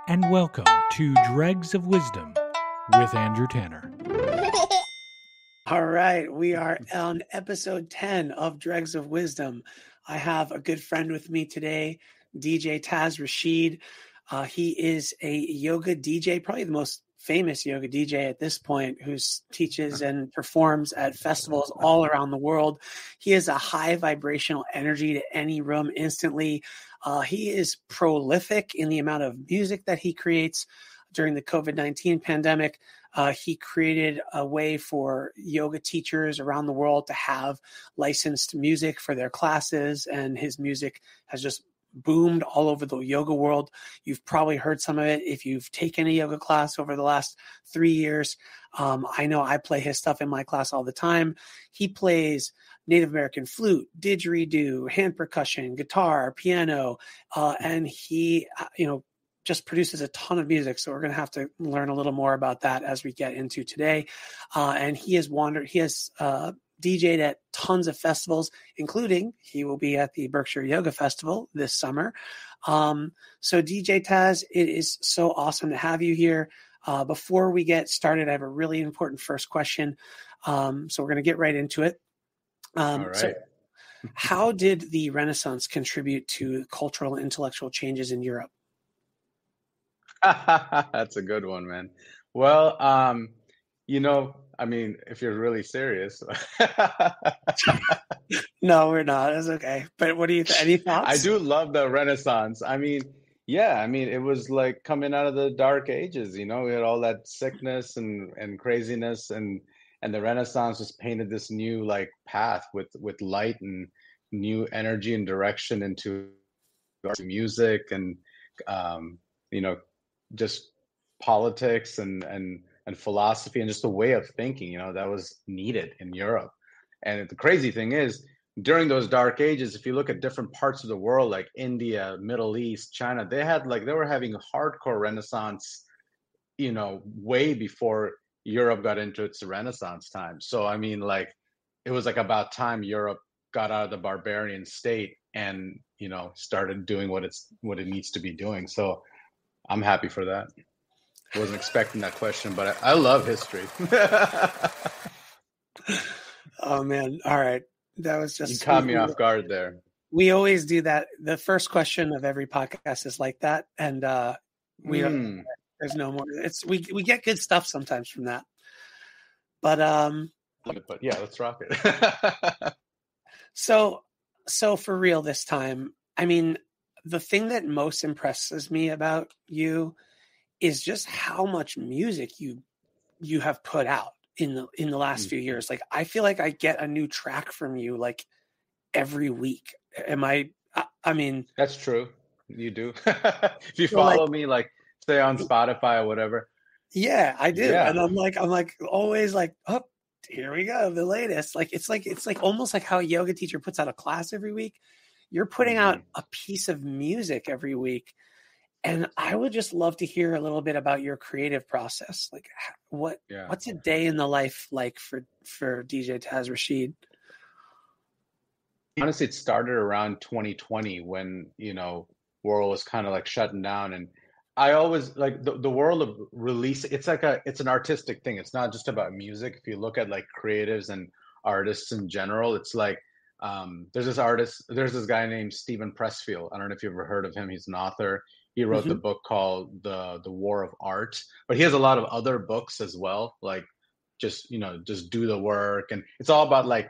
and welcome to Dregs of Wisdom with Andrew Tanner. All right, we are on episode 10 of Dregs of Wisdom. I have a good friend with me today, DJ Taz Rashid. He is a yoga DJ, probably the most famous yoga DJ at this point, who teaches and performs at festivals all around the world. He has a high vibrational energy to any room instantly. He is prolific in the amount of music that he creates. During the COVID-19 pandemic, he created a way for yoga teachers around the world to have licensed music for their classes, and his music has just boomed all over the yoga world. You've probably heard some of it if you've taken a yoga class over the last 3 years. I know I play his stuff in my class all the time. He plays Native American flute, didgeridoo, hand percussion, guitar, piano, and he, just produces a ton of music. So we're going to have to learn a little more about that as we get into today. And he has DJ'd at tons of festivals, including he will be at the Berkshire Yoga Festival this summer. So DJ Taz, it is so awesome to have you here. Before we get started, I have a really important first question. So we're going to get right into it. All right. So how did the Renaissance contribute to cultural and intellectual changes in Europe? That's a good one, man. Well, if you're really serious. No, we're not. It's okay. But what do you any thoughts? I do love the Renaissance. It was like coming out of the dark ages, we had all that sickness and craziness, and the Renaissance just painted this new path with light and new energy and direction into music and just politics and philosophy and just a way of thinking, that was needed in Europe. And the crazy thing is, during those dark ages, if you look at different parts of the world, like India, Middle East, China, they were having a hardcore Renaissance, way before Europe got into its Renaissance time. So, it was about time Europe got out of the barbarian state and, started doing what it needs to be doing. So I'm happy for that. Wasn't expecting that question, but I love history. Oh man. All right. That was just, you caught me off guard there. We always do that. The first question of every podcast is like that. And there's no more. We get good stuff sometimes from that. But yeah, let's rock it. So for real this time, the thing that most impresses me about you is just how much music you have put out in the last few years. Like, I feel like I get a new track from you like every week. That's true. You do. If you follow me, say on Spotify or whatever. Yeah, I do. Yeah. And I'm always like, oh, here we go, the latest. It's like almost like how a yoga teacher puts out a class every week. You're putting out a piece of music every week. And I would just love to hear a little bit about your creative process. Like, what's a day in the life like for DJ Taz Rashid? Honestly, it started around 2020 when, world was kind of shutting down. And I always the world of release. It's an artistic thing. It's not just about music. If you look at creatives and artists in general, it's there's this guy named Steven Pressfield. I don't know if you've ever heard of him. He's an author. He wrote the book called the War of Art, but he has a lot of other books as well. Just do the work. And it's all about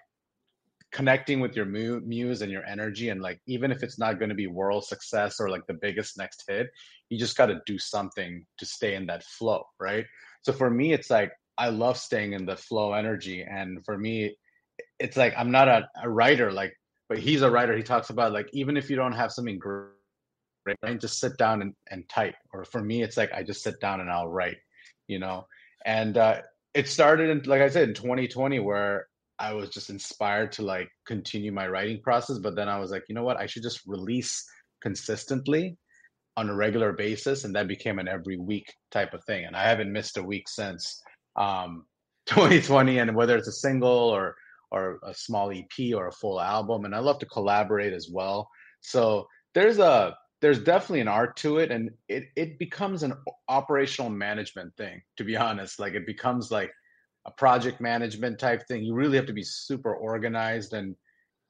connecting with your muse and your energy. And even if it's not going to be world success or the biggest next hit, you just got to do something to stay in that flow. Right. So for me, it's I love staying in the flow energy. And for me, it's I'm not a writer, but he's a writer. He talks about even if you don't have something great, just sit down and type. Or for me, it's I just sit down and I'll write, and it started in, like I said, in 2020, where I was just inspired to continue my writing process. But then I was you know what, I should just release consistently on a regular basis. And that became an every week type of thing. And I haven't missed a week since 2020. And whether it's a single or a small EP or a full album. And I love to collaborate as well. So there's a there's definitely an art to it, and it becomes an operational management thing, to be honest. Like it becomes like a project management type thing. You really have to be super organized, and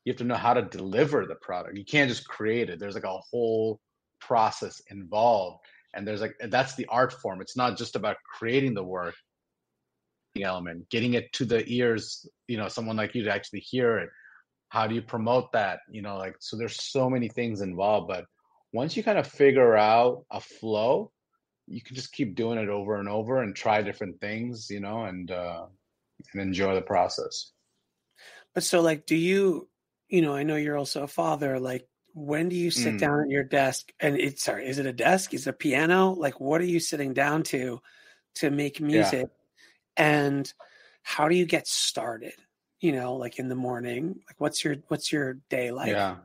you have to know how to deliver the product. You can't just create it. There's like a whole process involved, and there's like, that's the art form. It's not just about creating the work element, getting it to the ears, someone like you to actually hear it. How do you promote that? Like, so there's so many things involved, but once you kind of figure out a flow, you can just keep doing it over and over and try different things, and enjoy the process. But so like, do you, I know you're also a father, like when do you sit down at your desk and is it a desk? Is it a piano? Like, what are you sitting down to make music? And how do you get started? Like in the morning, like what's your day like? Yeah.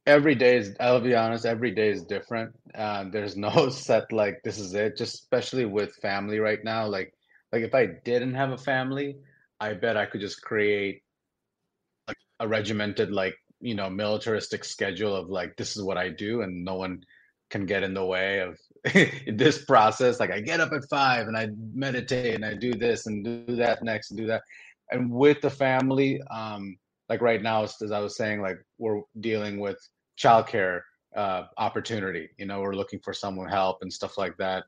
I'll be honest, every day is different. There's no set, like, this is it, just especially with family right now. Like if I didn't have a family, I bet I could just create like a regimented, like, militaristic schedule of like, this is what I do, and no one can get in the way of this process. Like I get up at 5 and I meditate and I do this and do that next and do that. And with the family, like right now, as I was saying, like we're dealing with childcare opportunity. We're looking for someone help and stuff like that.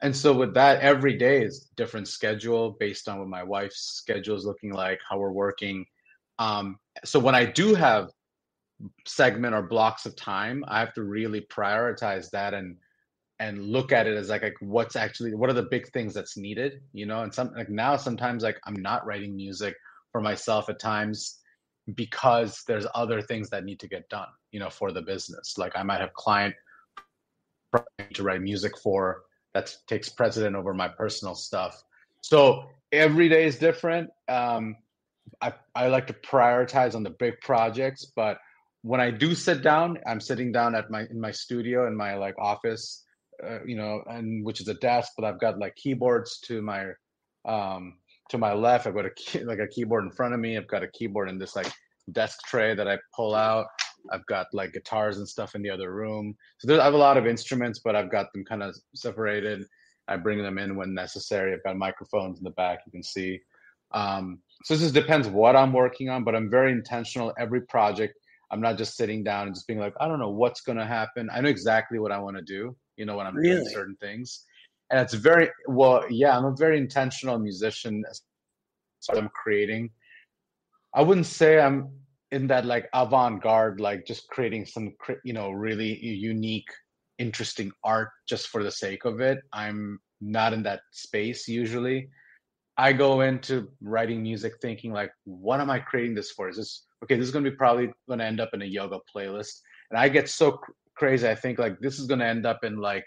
And so with that, every day is different schedule based on what my wife's schedule is looking like, how we're working. So when I do have segment or blocks of time, I have to really prioritize that and look at it as like what are the big things that's needed, and sometimes like I'm not writing music for myself at times because there's other things that need to get done, for the business. Like I might have client to write music for that takes precedent over my personal stuff. So every day is different. I like to prioritize on the big projects, but when I do sit down, I'm sitting down in my studio, in my like office, and which is a desk, but I've got like keyboards to my left. I've got a keyboard in front of me. I've got a keyboard in this like desk tray that I pull out. I've got like guitars and stuff in the other room. So I have a lot of instruments, but I've got them kind of separated. I bring them in when necessary. I've got microphones in the back, you can see. So this just depends what I'm working on, but I'm very intentional. Every project, I'm not just sitting down and just being like, I don't know what's going to happen. I know exactly what I want to do, when I'm doing certain things. And it's I'm a very intentional musician. So I'm creating. I wouldn't say I'm in that like avant-garde, like just creating some, really unique, interesting art just for the sake of it. I'm not in that space usually. I go into writing music thinking like, what am I creating this for? Is this okay? This is going to be probably going to end up in a yoga playlist. And I get so crazy. I think like this is going to end up in like,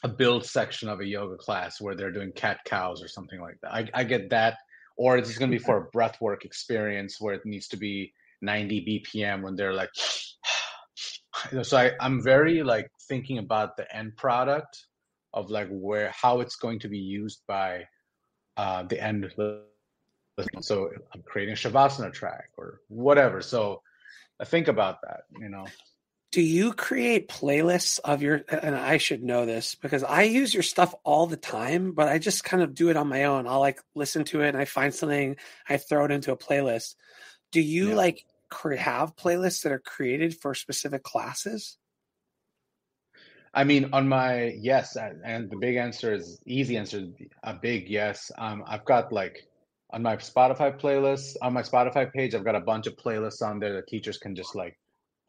a build section of a yoga class where they're doing cat cows or something like that. I get that. Or it's going to be for a breathwork experience where it needs to be 90 BPM when they're like, so I'm very like thinking about the end product of like how it's going to be used by the end. So I'm creating a Shavasana track or whatever. So I think about that, Do you create playlists of and I should know this because I use your stuff all the time, but I just kind of do it on my own. I'll like listen to it and I find something, I throw it into a playlist. Do you like have playlists that are created for specific classes? I mean, yes, and the big answer is easy answer, a big yes. I've got like on my Spotify playlist, on my Spotify page, I've got a bunch of playlists on there that teachers can just like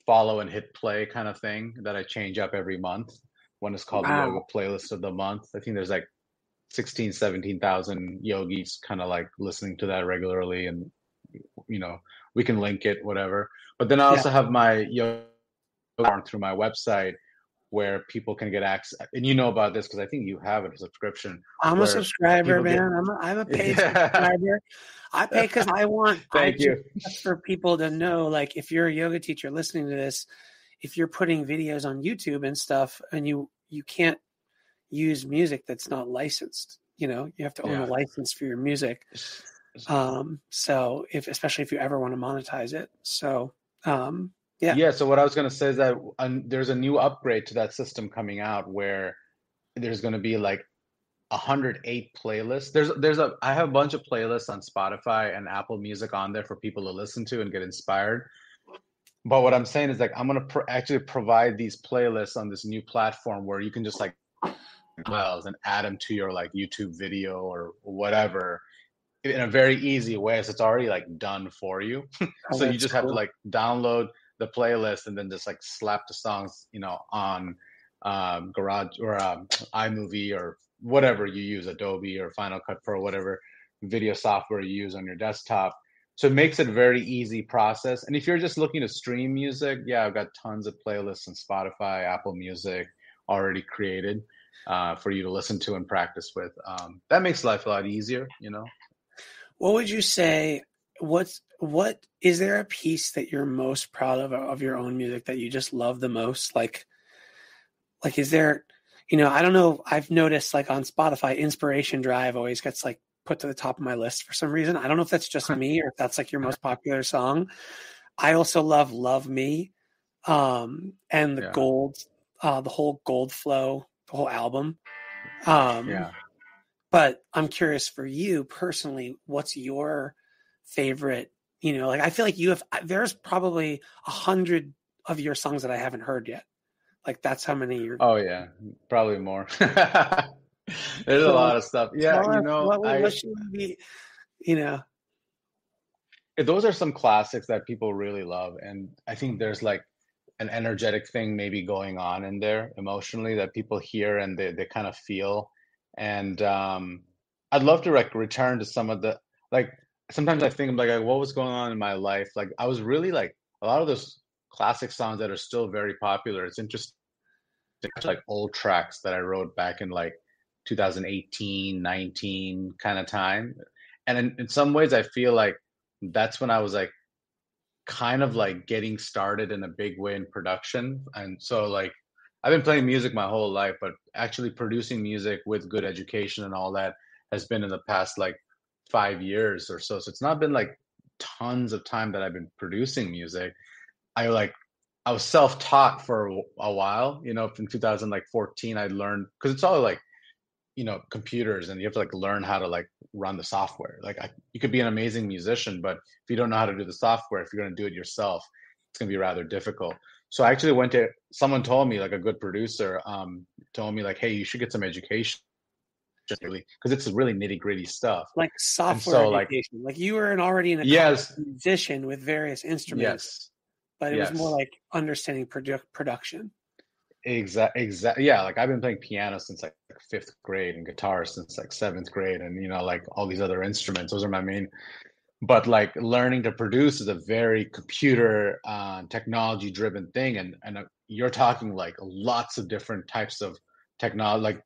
follow and hit play kind of thing that I change up every month. One is called the Yoga Playlist of the Month. I think there's like 16, 17,000 yogis kind of like listening to that regularly, and we can link it, whatever. But then I also have my yoga through my website where people can get access, and about this because I think you have a subscription. I'm a subscriber, man. I'm a paid subscriber. I pay because I want. Thank you. For people to know, like, if you're a yoga teacher listening to this, if you're putting videos on YouTube and stuff, and you can't use music that's not licensed, you have to own a license for your music. So especially if you ever want to monetize it, Yeah, so what I was going to say is that there's a new upgrade to that system coming out where there's going to be like 108 playlists. I have a bunch of playlists on Spotify and Apple Music on there for people to listen to and get inspired. But what I'm saying is like I'm going to actually provide these playlists on this new platform where you can just like wells and add them to your like YouTube video or whatever in a very easy way. So it's already like done for you. So you just have to like download the playlist and then just like slap the songs, on Garage or iMovie or whatever you use, Adobe or Final Cut Pro, whatever video software you use on your desktop. So it makes it a very easy process. And if you're just looking to stream music, yeah, I've got tons of playlists on Spotify, Apple Music already created for you to listen to and practice with. That makes life a lot easier, What would you say? What is there a piece that you're most proud of your own music that you just love the most? Like is there, I don't know. I've noticed like on Spotify, Inspiration Drive always gets like put to the top of my list for some reason. I don't know if that's just me or if that's like your most popular song. I also love Love Me, and the Gold, the whole Gold Flow, the whole album. But I'm curious for you personally, what's your favorite? Like I feel like there's probably 100 of your songs that I haven't heard yet. Like that's how many you're. Oh yeah, probably more. There's a lot of stuff. Yeah, what should be, those are some classics that people really love, and I think there's like an energetic thing maybe going on in there emotionally that people hear and they kind of feel. And I'd love to like return to some of the like. Sometimes I think like what was going on in my life. Like I was really like a lot of those classic songs that are still very popular. It's interesting, like old tracks that I wrote back in like 2018, 19 kind of time. And in some ways, I feel like that's when I was like kind of like getting started in a big way in production. And so like I've been playing music my whole life, but actually producing music with good education and all that has been in the past like 5 years or so. So it's not been like tons of time that I've been producing music. I was self-taught for a while, from 2014 I learned, because it's all like, computers, and you have to like learn how to like run the software. Like you could be an amazing musician, but if you don't know how to do the software, if you're going to do it yourself, it's going to be rather difficult. So I actually someone told me, like a good producer, told me like, hey, you should get some education, really, because it's really nitty-gritty stuff. Like software education. Like you were already an musician with various instruments. Yes. But it was more like understanding production. Exactly. Yeah, like I've been playing piano since like 5th grade and guitar since like 7th grade, and like all these other instruments. Those are my main. But like learning to produce is a very computer technology driven thing, and you're talking like lots of different types of technology. Like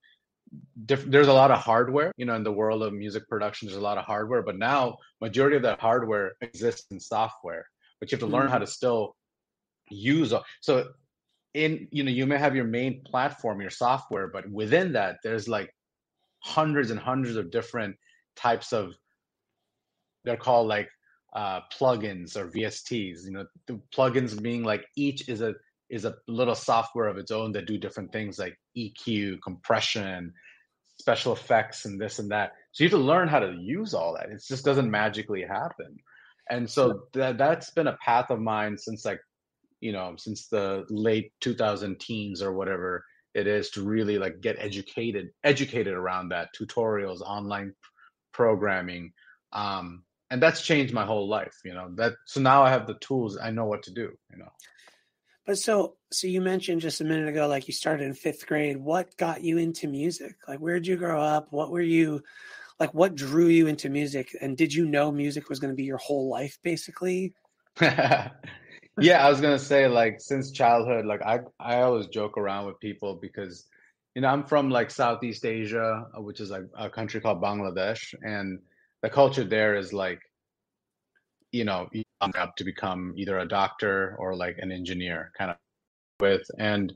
there's a lot of hardware, in the world of music production. There's a lot of hardware, but now majority of that hardware exists in software. But you have to learn how to still use. So you may have your main platform, your software, but within that there's like hundreds and hundreds of different types of, they're called like plugins or VSTs. The plugins being like each is a little software of its own that do different things like EQ, compression, special effects, and this and that. So you have to learn how to use all that. It just doesn't magically happen. And so that's been a path of mine since like, since the late 2000 teens or whatever it is, to really like get educated around that, tutorials, online programming. And that's changed my whole life, so now I have the tools. I know what to do, But so you mentioned just a minute ago, like you started in 5th grade. What got you into music? Like, where'd you grow up? What were you like? What drew you into music? And did you know music was going to be your whole life, basically? Yeah, I was gonna say, like, since childhood, like I always joke around with people because, I'm from like Southeast Asia, which is like a country called Bangladesh, and the culture there is like, you up to become either a doctor or like an engineer, kind of and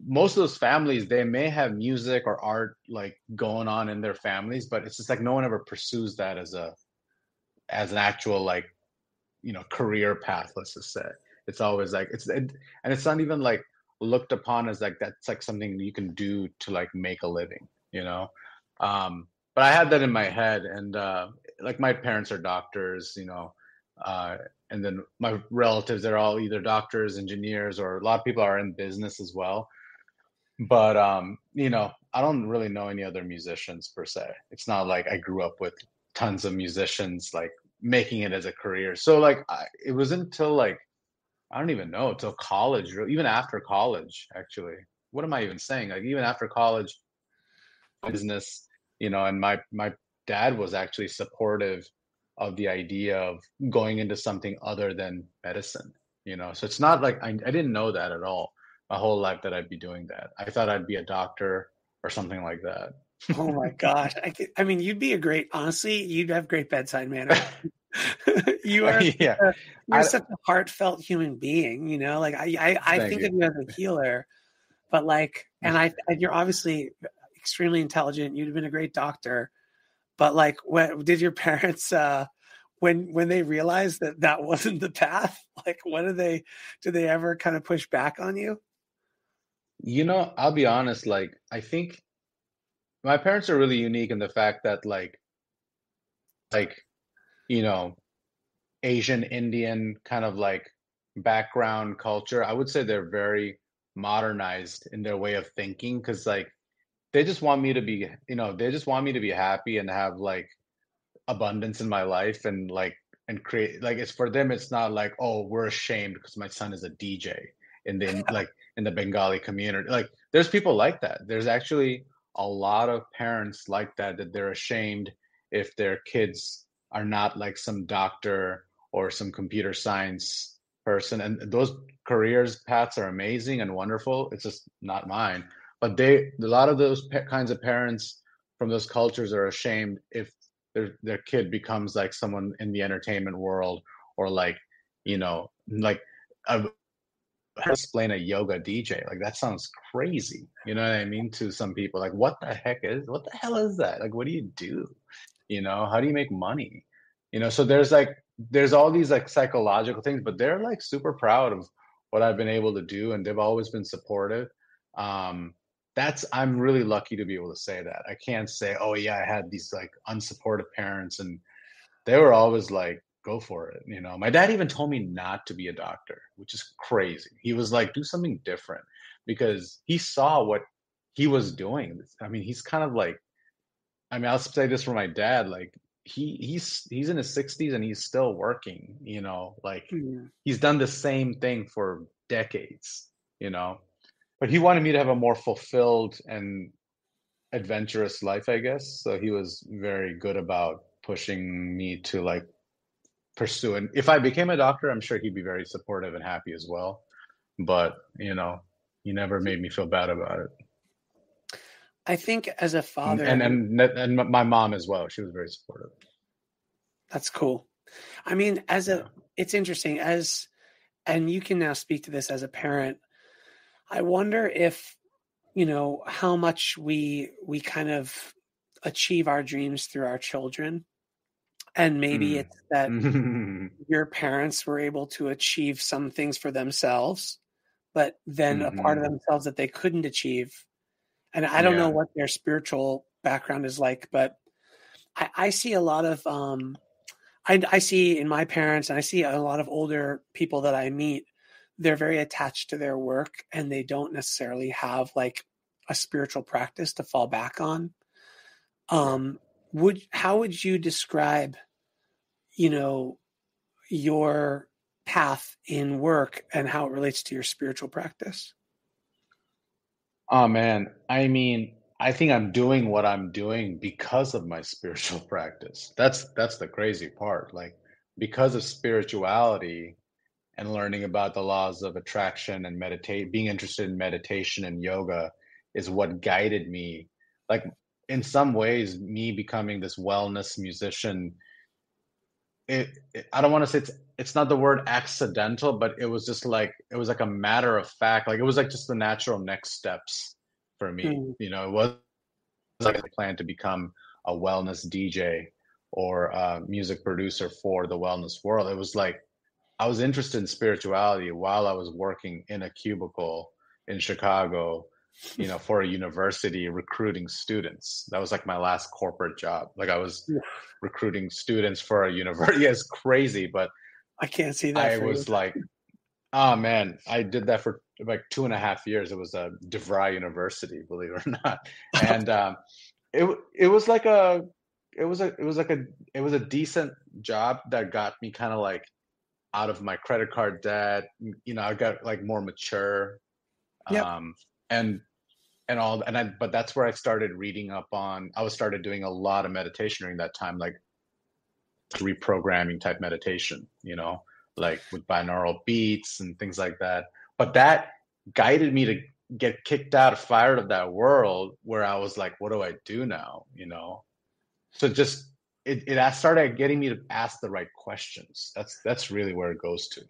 most of those families, they may have music or art like going on in their families, but it's just like no one ever pursues that as an actual like career path, let's just say. It's always like and it's not even like looked upon as like that's like something you can do to like make a living, but I had that in my head, and like my parents are doctors, and then my relatives, they're all either doctors, engineers, or a lot of people are in business as well. But I don't really know any other musicians per se. It's not like I grew up with tons of musicians like making it as a career. So like it was until like I don't even know, till college, or even after college, actually. What am I even saying? Like even after college, business, and my dad was actually supportive of the idea of going into something other than medicine. So it's not like I didn't know that at all my whole life that I'd be doing that. I thought I'd be a doctor or something like that. Oh my gosh. I mean, you'd be honestly, you'd have great bedside manner. You are Yeah. you're such a heartfelt human being, like I think of you as a healer, but like, and you're obviously extremely intelligent. You'd have been a great doctor, but like, what did your parents, when they realized that wasn't the path, like, did they ever kind of push back on you? I'll be honest, like I think my parents are really unique in the fact that like you know Asian Indian kind of like background culture. I would say they're very modernized in their way of thinking, because like they just want me to be, they just want me to be happy and have like abundance in my life, and like and create, like, it's for them, it's not like, oh, we're ashamed because my son is a DJ in the Bengali community. Like there's people like that. There's actually a lot of parents like that they're ashamed if their kids are not like some doctor or some computer science person. And those careers paths are amazing and wonderful. It's just not mine. But a lot of those kinds of parents from those cultures are ashamed if their kid becomes like someone in the entertainment world, or like, like a, explain a yoga DJ. Like that sounds crazy. You know what I mean? To some people, like, what the hell is that? Like, what do you do? How do you make money? So there's all these like psychological things, but they're like super proud of what I've been able to do, and they've always been supportive. I'm really lucky to be able to say that. I can't say, oh yeah, I had these like unsupportive parents, and they were always like, go for it. My dad even told me not to be a doctor, which is crazy. He was like, do something different, because he saw what he was doing. I mean, he's kind of like, I'll say this for my dad, like he's in his 60s and he's still working, like he's done the same thing for decades, but he wanted me to have a more fulfilled and adventurous life, I guess. So he was very good about pushing me to like pursue. And if I became a doctor, I'm sure he'd be very supportive and happy as well. But, he never made me feel bad about it. I think as a father, and my mom as well, she was very supportive. That's cool. I mean, it's interesting, and you can now speak to this as a parent. I wonder if, how much we kind of achieve our dreams through our children. And maybe it's that your parents were able to achieve some things for themselves, but then a part of themselves that they couldn't achieve. And I don't know what their spiritual background is like, but I see a lot of, I see in my parents, and I see a lot of older people that I meet, they're very attached to their work, and they don't necessarily have like a spiritual practice to fall back on. How would you describe, your path in work and how it relates to your spiritual practice? Oh man, I mean, I think I'm doing what I'm doing because of my spiritual practice. That's the crazy part. Like, because of spirituality and learning about the laws of attraction and being interested in meditation and yoga is what guided me. Like, in some ways, me becoming this wellness musician, I don't want to say it's not the word accidental, but it was like a matter of fact. Like, it was like just the natural next steps for me. It was like a plan to become a wellness DJ or a music producer for the wellness world. It was like I was interested in spirituality while I was working in a cubicle in Chicago, for a university recruiting students. That was like my last corporate job. Like I was recruiting students for a university. Yeah, it's crazy, but I can't see that I for you. was like, oh man, I did that for like 2.5 years. It was a DeVry University, believe it or not. And it was like a decent job that got me kind of like out of my credit card debt. I got like more mature. Yep. But that's where I started reading up on. I started doing a lot of meditation during that time, like reprogramming type meditation, like with binaural beats and things like that. But that guided me to get fired of that world where I was like, what do I do now? So just it started getting me to ask the right questions. That's really where it goes to.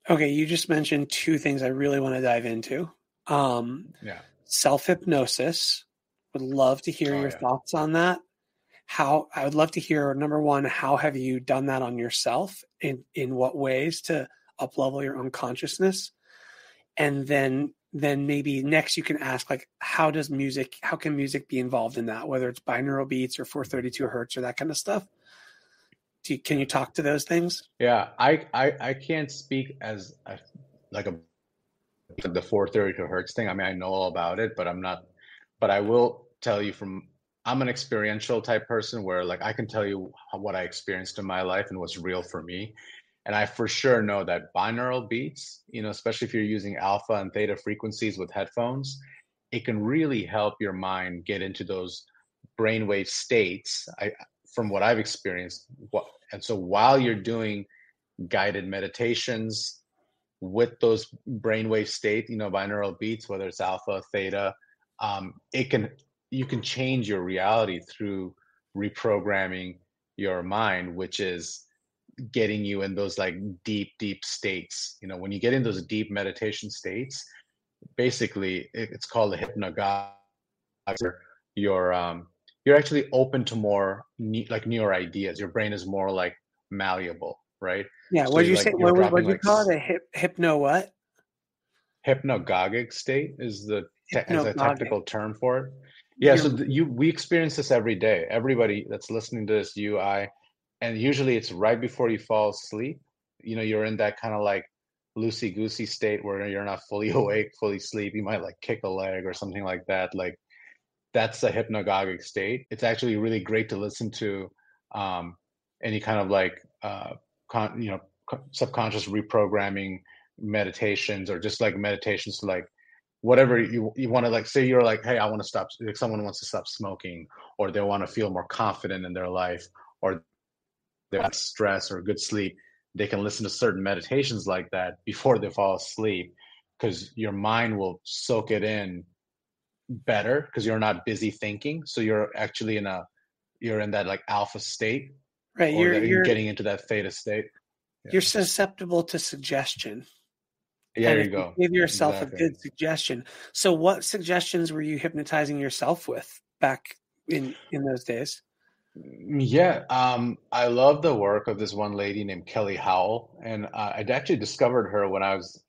Okay, you just mentioned two things I really want to dive into. Yeah. Self-hypnosis. Would love to hear your thoughts on that. I would love to hear, number one, how have you done that on yourself? In what ways to up-level your own consciousness? And then maybe next you can ask, like, how can music be involved in that? Whether it's binaural beats or 432 hertz or that kind of stuff. Can you talk to those things? Yeah, I can't speak as the 432 hertz thing. I mean, I know all about it, but but I will tell you I'm an experiential type person where like I can tell you what I experienced in my life and what's real for me. And I for sure know that binaural beats, especially if you're using alpha and theta frequencies with headphones, it can really help your mind get into those brainwave states. From what I've experienced, and so while you're doing guided meditations with those brainwave state, binaural beats, whether it's alpha, theta, you can change your reality through reprogramming your mind, which is getting you in those like deep states. When you get in those deep meditation states, basically it's called a hypnagogic. You're actually open to more newer ideas. Your brain is more like malleable, right? Yeah. So What did you say? What did you call it? A hypno what? Hypnagogic state is as a technical term for it. Yeah. So we experience this every day. Everybody that's listening to this, and usually it's right before you fall asleep. You're in that kind of like loosey-goosey state where you're not fully awake, fully asleep. You might like kick a leg or something like that. Like that's a hypnagogic state. It's actually really great to listen to any kind of like subconscious reprogramming meditations, or just like meditations to like whatever you want to, like, say you're like, hey, I want to stop, like someone wants to stop smoking, or they want to feel more confident in their life, or they want stress or good sleep. They can listen to certain meditations like that before they fall asleep, because your mind will soak it in better because you're not busy thinking. So you're actually you're in that like alpha state, right? Or you're getting into that theta state. You're susceptible to suggestion. Yeah, there you go. Give yourself a good suggestion. So what suggestions were you hypnotizing yourself with back in those days? Yeah, I love the work of this one lady named Kelly Howell, and I'd actually discovered her when I was,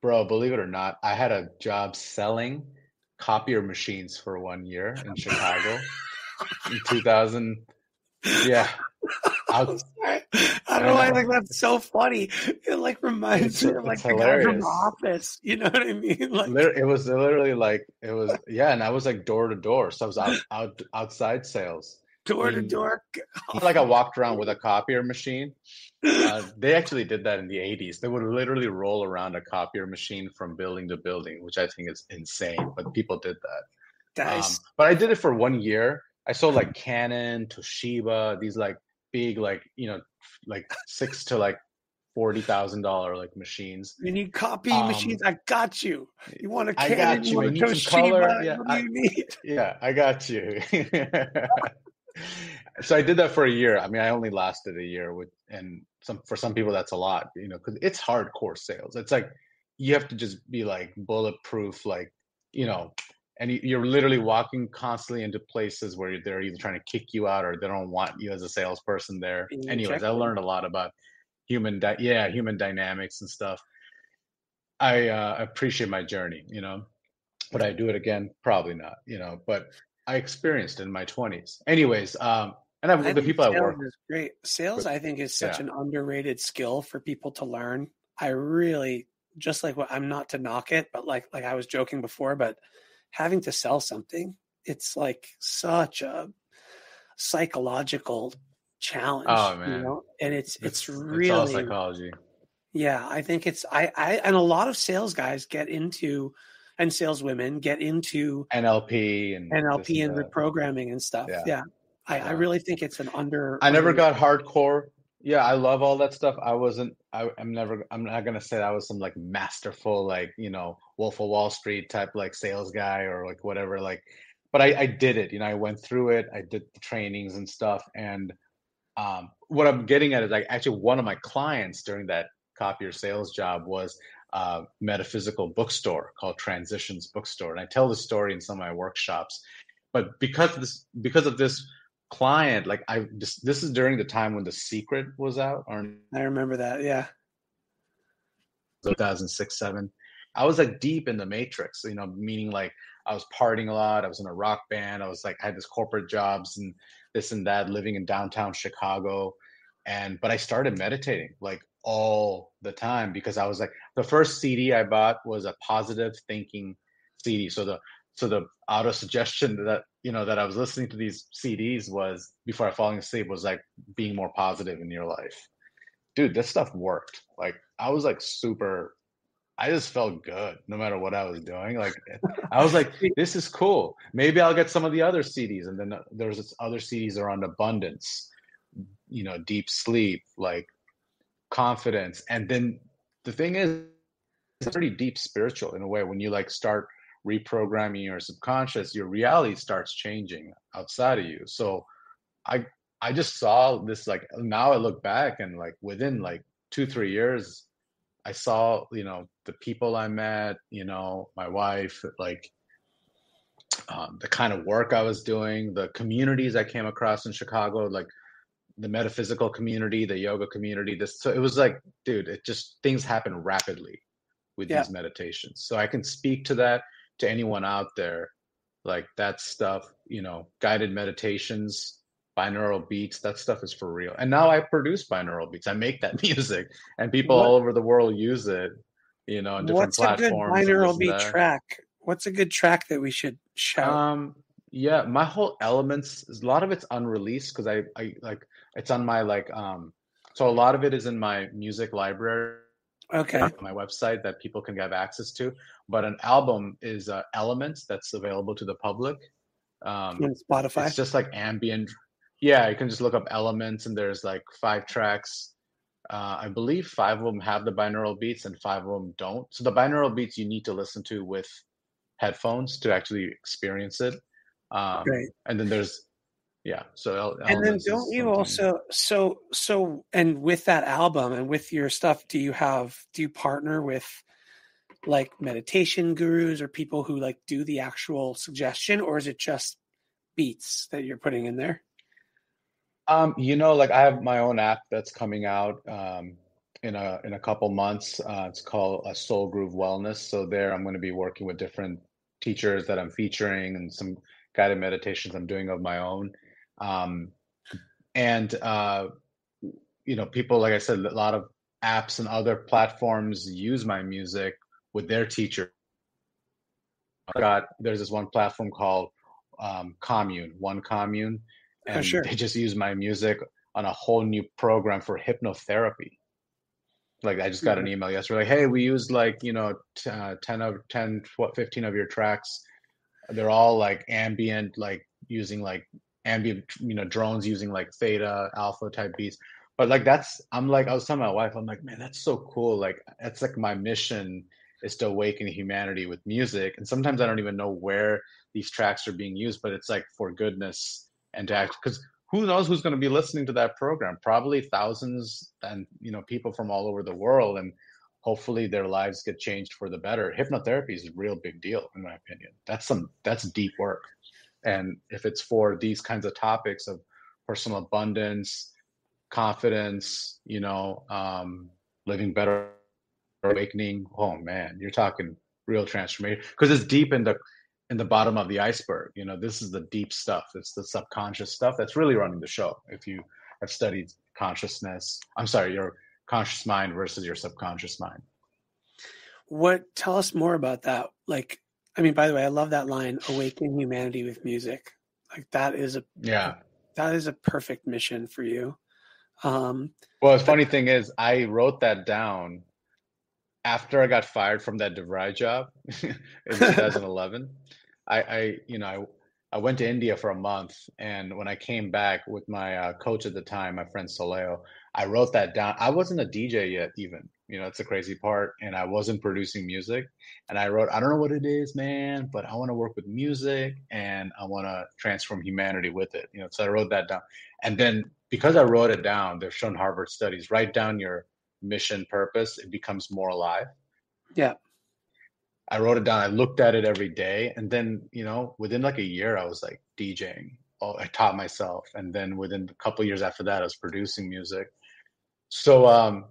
believe it or not, I had a job selling copier machines for 1 year in Chicago in 2000. Yeah. I don't know why I think that's so funny. It like reminds me of like the guy from The Office. You know what I mean? Like it was literally like and I was like door to door. So I was outside sales. Door to door. Like I walked around with a copier machine. They actually did that in the 80s. They would literally roll around a copier machine from building to building, which I think is insane, but people did that. But I did it for 1 year. I sold like Canon, Toshiba, these like big, like, like $6,000 to like $40,000 like machines. You need copy machines. I got you. You want a Canon? I got you. You need Toshiba? Some color. Yeah, what do you need? Yeah, I got you. So I did that for a year. I mean, I only lasted a year for some people that's a lot, because it's hardcore sales. It's like you have to just be like bulletproof, like, and you're literally walking constantly into places where they're either trying to kick you out or they don't want you as a salesperson there. Anyways, I learned a lot about human dynamics and stuff. I appreciate my journey, you know. Would I do it again? Probably not, you know, but I experienced it in my 20s. Anyways, and I the think people I sales work is great. Sales, with, I think, is such yeah. an underrated skill for people to learn. I really just like what I'm not to knock it, but like I was joking before, but having to sell something, it's like such a psychological challenge, Oh you man, know, and it's it's all really, psychology. yeah, I think it's I and a lot of sales guys get into and sales women get into NLP and this NLP and and that. reprogramming and stuff. Yeah, Yeah. I yeah. really think it's an I never under got hardcore. Yeah, I love all that stuff. I'm not gonna say I was some like masterful, like, you know, Wolf of Wall Street type like sales guy or like whatever, like, but I did it, you know, I went through it, I did the trainings and stuff. And what I'm getting at is like actually one of my clients during that copier sales job was a metaphysical bookstore called Transitions Bookstore. And I tell the story in some of my workshops. But because of this client, like this is during the time when The Secret was out, or I remember that. Yeah. 2006, 7. I was like deep in the matrix, you know, meaning like I was partying a lot. I was in a rock band. I was like, I had this corporate jobs and this and that, living in downtown Chicago. But I started meditating like all the time because I was like, the first CD I bought was a positive thinking CD. So the auto suggestion that, you know, that I was listening to these CDs was before I falling asleep was like being more positive in your life. Dude, this stuff worked. Like I was like super, I just felt good no matter what I was doing. Like I was like, this is cool. Maybe I'll get some of the other CDs. And then there's this other CDs around abundance, you know, deep sleep, like confidence. And then the thing is, it's pretty deep spiritual in a way. When you like start reprogramming your subconscious, your reality starts changing outside of you. So I I just saw this, like now I look back and like within like 2-3 years I saw, you know, the people I met, you know, my wife, like the kind of work I was doing, the communities I came across in Chicago, like the metaphysical community, the yoga community. So it was like, dude, it just things happen rapidly with Yeah. these meditations. So I can speak to that to anyone out there. Like that stuff, you know, guided meditations, binaural beats, that stuff is for real. And now I produce binaural beats. I make that music and people What all over the world use it, you know, on different what's a good platforms and binaural this and beat that. track? What's a good track that we should shout? Um, yeah, my whole elements, a lot of it's unreleased because I like it's on my like so a lot of it is in my music library Okay. on my website that people can have access to. But an album is Elements that's available to the public. On It's Spotify. just like ambient. Yeah, you can just look up Elements and there's like 5 tracks. I believe 5 of them have the binaural beats and 5 of them don't. So the binaural beats you need to listen to with headphones to actually experience it. Great. And then there's yeah. So And then Elements don't is you something. also and with that album and with your stuff, do you partner with like meditation gurus or people who like do the actual suggestion, or is it just beats that you're putting in there? You know, like I have my own app that's coming out in a couple months. It's called Soul Groove Wellness. So there, I'm going to be working with different teachers that I'm featuring and some guided meditations I'm doing of my own. Um, and you know, people, like I said, a lot of apps and other platforms use my music with their teacher. There's this one platform called One Commune, Oh, and sure. they just use my music on a whole new program for hypnotherapy. Like I just got an email yesterday, like, hey, we used like, you know, 15 of your tracks. They're all like ambient, like using like ambient, you know, drones using like theta, alpha type beats. But like I'm like, I was telling my wife, I'm like, man, that's so cool. Like that's like my mission is to awaken humanity with music. And sometimes I don't even know where these tracks are being used, but it's like for goodness and to act, because who knows who's going to be listening to that program? Probably thousands and, you know, people from all over the world. And hopefully their lives get changed for the better. Hypnotherapy is a real big deal, in my opinion. That's deep work. And if it's for these kinds of topics of personal abundance, confidence, living better, awakening. Oh man, you're talking real transformation, because it's deep in the bottom of the iceberg. This is the deep stuff. It's the subconscious stuff that's really running the show. If you have studied consciousness, I'm sorry, your conscious mind versus your subconscious mind. Tell us more about that. Like, I mean, by the way, I love that line, awaken humanity with music. Like that is a perfect mission for you. Well, the funny thing is, I wrote that down after I got fired from that DeVry job in 2011. I went to India for a month, and when I came back with my coach at the time, my friend Soleo, I wrote that down. I wasn't a DJ yet, even. It's the crazy part, and I wasn't producing music. And I wrote, I don't know what it is, man, but I want to work with music, and I want to transform humanity with it. So I wrote that down, and then because I wrote it down, they've shown Harvard studies. Write down your mission, purpose, it becomes more alive. Yeah. I wrote it down. I looked at it every day. And then, within like a year, I was like DJing. I taught myself. And then within a couple of years after that, I was producing music. So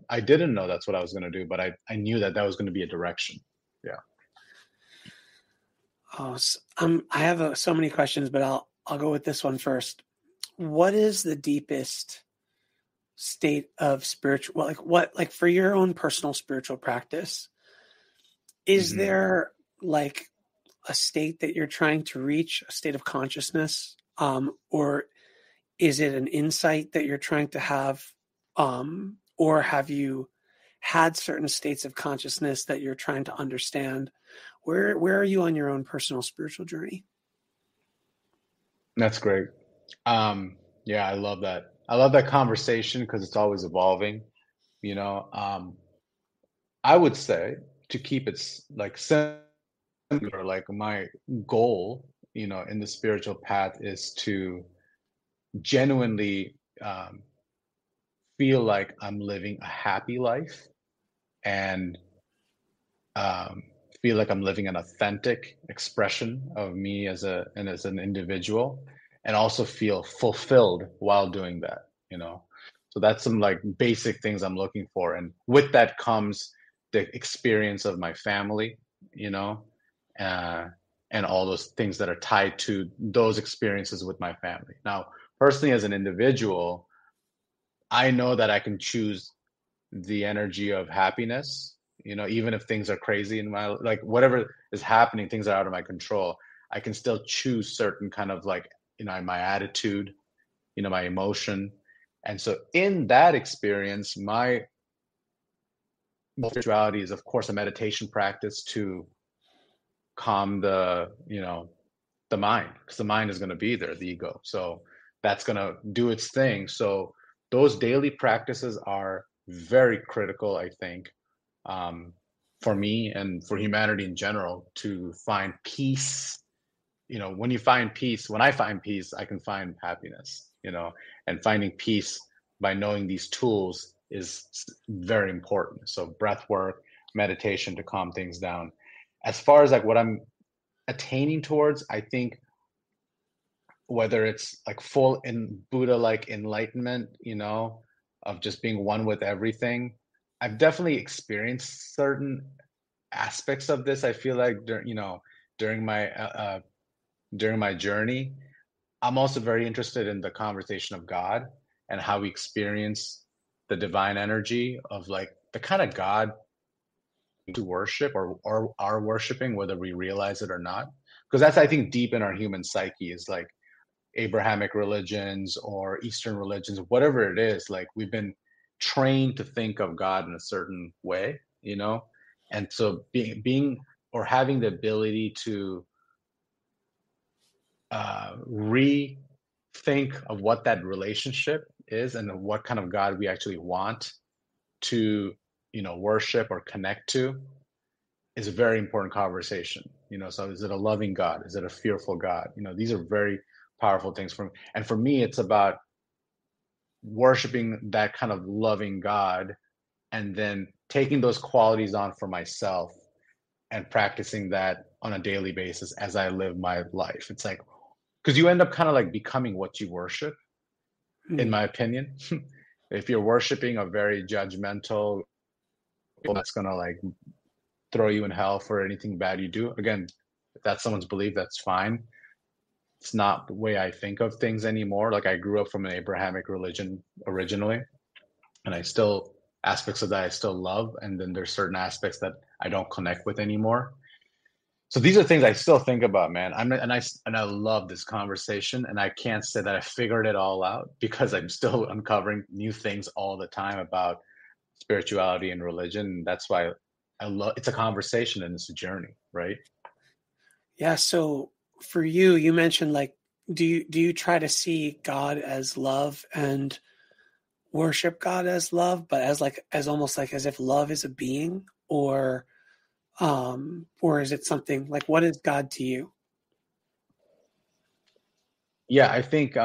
I didn't know that's what I was going to do, but I knew that was going to be a direction. Yeah. Oh, I have so many questions, but I'll go with this one first. What is the deepest state of spiritual, like for your own personal spiritual practice? Is there like a state that you're trying to reach, a state of consciousness, or is it an insight that you're trying to have, or have you had certain states of consciousness that you're trying to understand? Where are you on your own personal spiritual journey? That's great. Yeah, I love that. I love that conversation because it's always evolving. I would say, to keep it like simple, like my goal, in the spiritual path is to genuinely feel like I'm living a happy life, and feel like I'm living an authentic expression of me as an individual, and also feel fulfilled while doing that. So that's some like basic things I'm looking for, and with that comes the experience of my family, and all those things that are tied to those experiences with my family. Now, personally, as an individual, I know that I can choose the energy of happiness, even if things are crazy in my, like whatever is happening, things are out of my control. I can still choose certain kind of like, my attitude, my emotion. And so in that experience, my spirituality is, of course, a meditation practice to calm the mind, because the mind is going to be there, the ego. So that's going to do its thing. So those daily practices are very critical, I think, for me and for humanity in general, to find peace. When I find peace, I can find happiness, and finding peace by knowing these tools is very important. So breath work, meditation to calm things down. As far as like what I'm attaining towards, I think whether it's like full in Buddha-like enlightenment, of just being one with everything, I've definitely experienced certain aspects of this. I feel like during my journey, I'm also very interested in the conversation of God and how we experience the divine energy of like the kind of God to worship or are worshiping, whether we realize it or not. Because that's, I think, deep in our human psyche, is like Abrahamic religions or Eastern religions, whatever it is, like we've been trained to think of God in a certain way, and so being or having the ability to rethink of what that relationship is and what kind of God we actually want to worship or connect to is a very important conversation. So is it a loving God? Is it a fearful God? These are very powerful things for me, it's about worshiping that kind of loving God, and then taking those qualities on for myself and practicing that on a daily basis as I live my life. It's like, because you end up kind of like becoming what you worship, in my opinion. If you're worshiping a very judgmental, that's gonna like throw you in hell for anything bad you do. Again, if that's someone's belief, that's fine. It's not the way I think of things anymore. Like, I grew up from an Abrahamic religion originally, and I still, aspects of that I still love, and then there's certain aspects that I don't connect with anymore. So these are things I still think about, man. I love this conversation, and I can't say that I figured it all out, because I'm still uncovering new things all the time about spirituality and religion. That's why I love, it's a conversation and it's a journey, right? Yeah. So for you, you mentioned like, do you try to see God as love and worship God as love, but as like, as almost like as if love is a being, or is it something like, what is God to you? Yeah, I think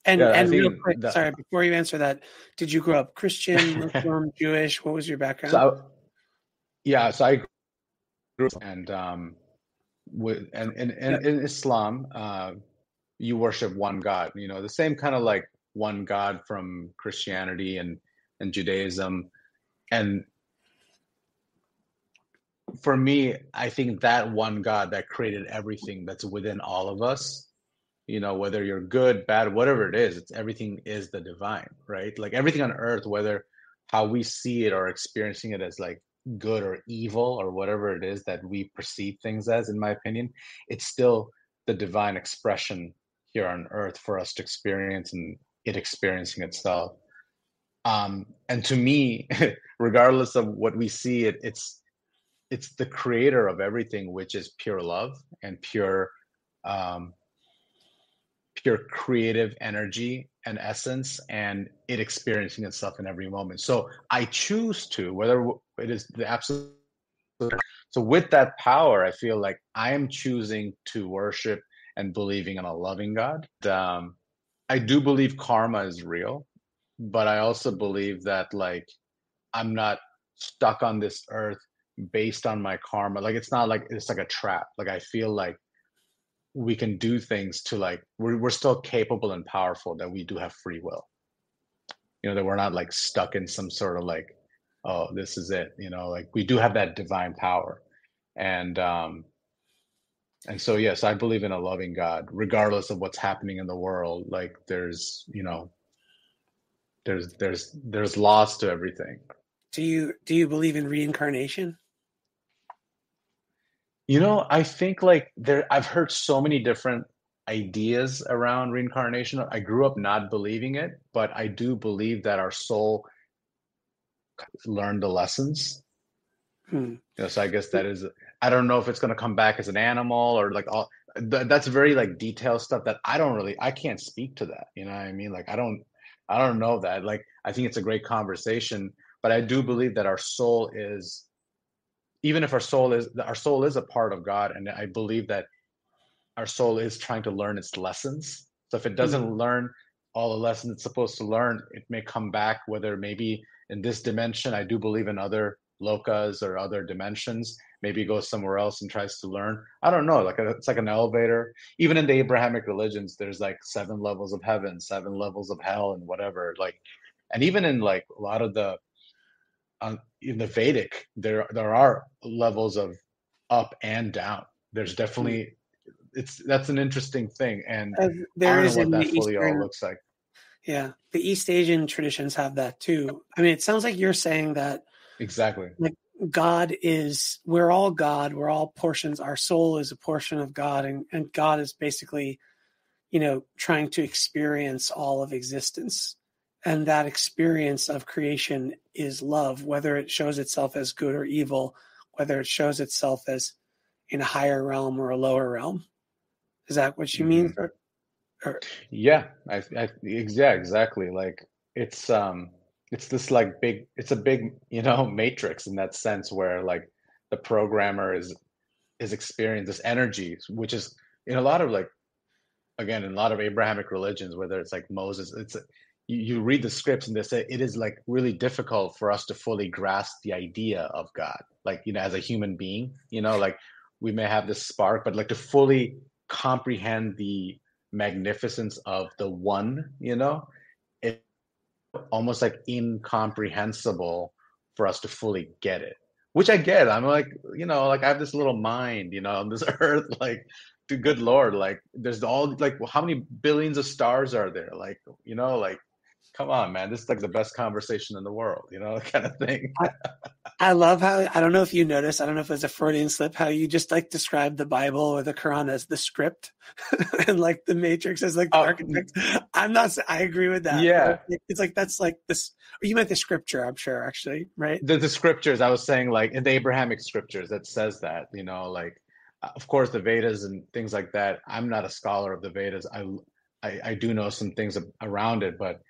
And yeah, I real think quick, the sorry, before you answer that, did you grow up Christian, Muslim, Jewish? What was your so background? so I grew up, and with and Yep. in Islam, you worship one God, the same kind of like one God from Christianity and Judaism. And for me, I think that one God that created everything that's within all of us, whether you're good, bad, whatever it is, it's everything is the divine, right? Like everything on earth, whether how we see it or experiencing it as like good or evil or whatever it is that we perceive things as, in my opinion, it's still the divine expression here on earth for us to experience, and it experiencing itself. And to me, regardless of what we see, it's the creator of everything, which is pure love and um, pure creative energy and essence, and it experiencing itself in every moment. So I choose to, whether it is the absolute. So with that power, I feel like I am choosing to worship and believing in a loving God. I do believe karma is real, but I also believe that like I'm not stuck on this earth based on my karma. Like it's not like it's like a trap. Like I feel like we can do things to like we're still capable and powerful, that we do have free will, that we're not like stuck in some sort of like, oh, this is it, like we do have that divine power. And so yes, I believe in a loving God regardless of what's happening in the world. Like there's laws to everything. Do you believe in reincarnation? I think like I've heard so many different ideas around reincarnation. I grew up not believing it, but I do believe that our soul learned the lessons. Hmm. So I guess that is, I don't know if it's going to come back as an animal or like that's very like detailed stuff that I can't speak to that. You know what I mean? Like I don't know that. Like I think it's a great conversation, but I do believe that our soul is, even if our soul is a part of God, and I believe that our soul is trying to learn its lessons. So if it Hmm. doesn't learn all the lessons it's supposed to learn, it may come back, whether maybe in this dimension. I do believe in other lokas or other dimensions. Maybe it goes somewhere else and tries to learn. I don't know. Like it's like an elevator. Even in the Abrahamic religions, there's like 7 levels of heaven, 7 levels of hell, and whatever. Like, and even in like a lot of the in the Vedic, there are levels of up and down. There's Hmm. definitely, that's an interesting thing, and As I there don't know is what in the that fully all Eastern, looks like. yeah, the East Asian traditions have that too. I mean, it sounds like you're saying that Exactly. like God is, we're all God, we're all portions, our soul is a portion of God, and God is basically, trying to experience all of existence. And that experience of creation is love, whether it shows itself as good or evil, whether it shows itself as in a higher realm or a lower realm. Is that what you mean? Hmm. Or Yeah, yeah, exactly. Like it's this like it's a big, matrix in that sense, where like the programmer is experiencing this energy, which is in a lot of like, again, in a lot of Abrahamic religions, whether it's like Moses, you read the scripts and they say it is like really difficult for us to fully grasp the idea of God. Like, as a human being, like we may have this spark, but like to fully comprehend the magnificence of the one, almost like incomprehensible for us to fully get it, which I get. I'm like, like I have this little mind, on this earth, like, the good Lord, like there's all like, how many billions of stars are there? Like, like, come on, man, this is like the best conversation in the world, kind of thing. I love how, I don't know if you noticed, I don't know if it's a Freudian slip, how you just like describe the Bible or the Quran as the script and like the Matrix as like the architect. I agree with that. Yeah. It's like, that's like this, or you meant the scripture, I'm sure, actually, right? The scriptures, I was saying, like in the Abrahamic scriptures that says that, like, of course, the Vedas and things like that. I'm not a scholar of the Vedas. I do know some things around it, but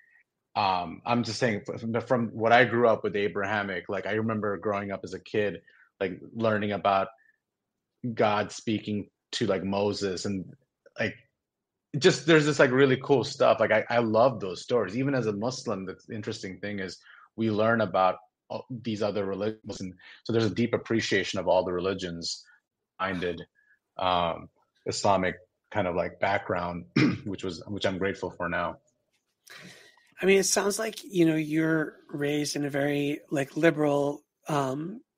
I'm just saying from what I grew up with Abrahamic, like I remember growing up as a kid, like learning about God speaking to like Moses and like just there's this like really cool stuff. Like I love those stories. Even as a Muslim, the interesting thing is we learn about these other religions, and so there's a deep appreciation of all the religions minded Islamic kind of like background, which I'm grateful for now. I mean, it sounds like, you're raised in a very like liberal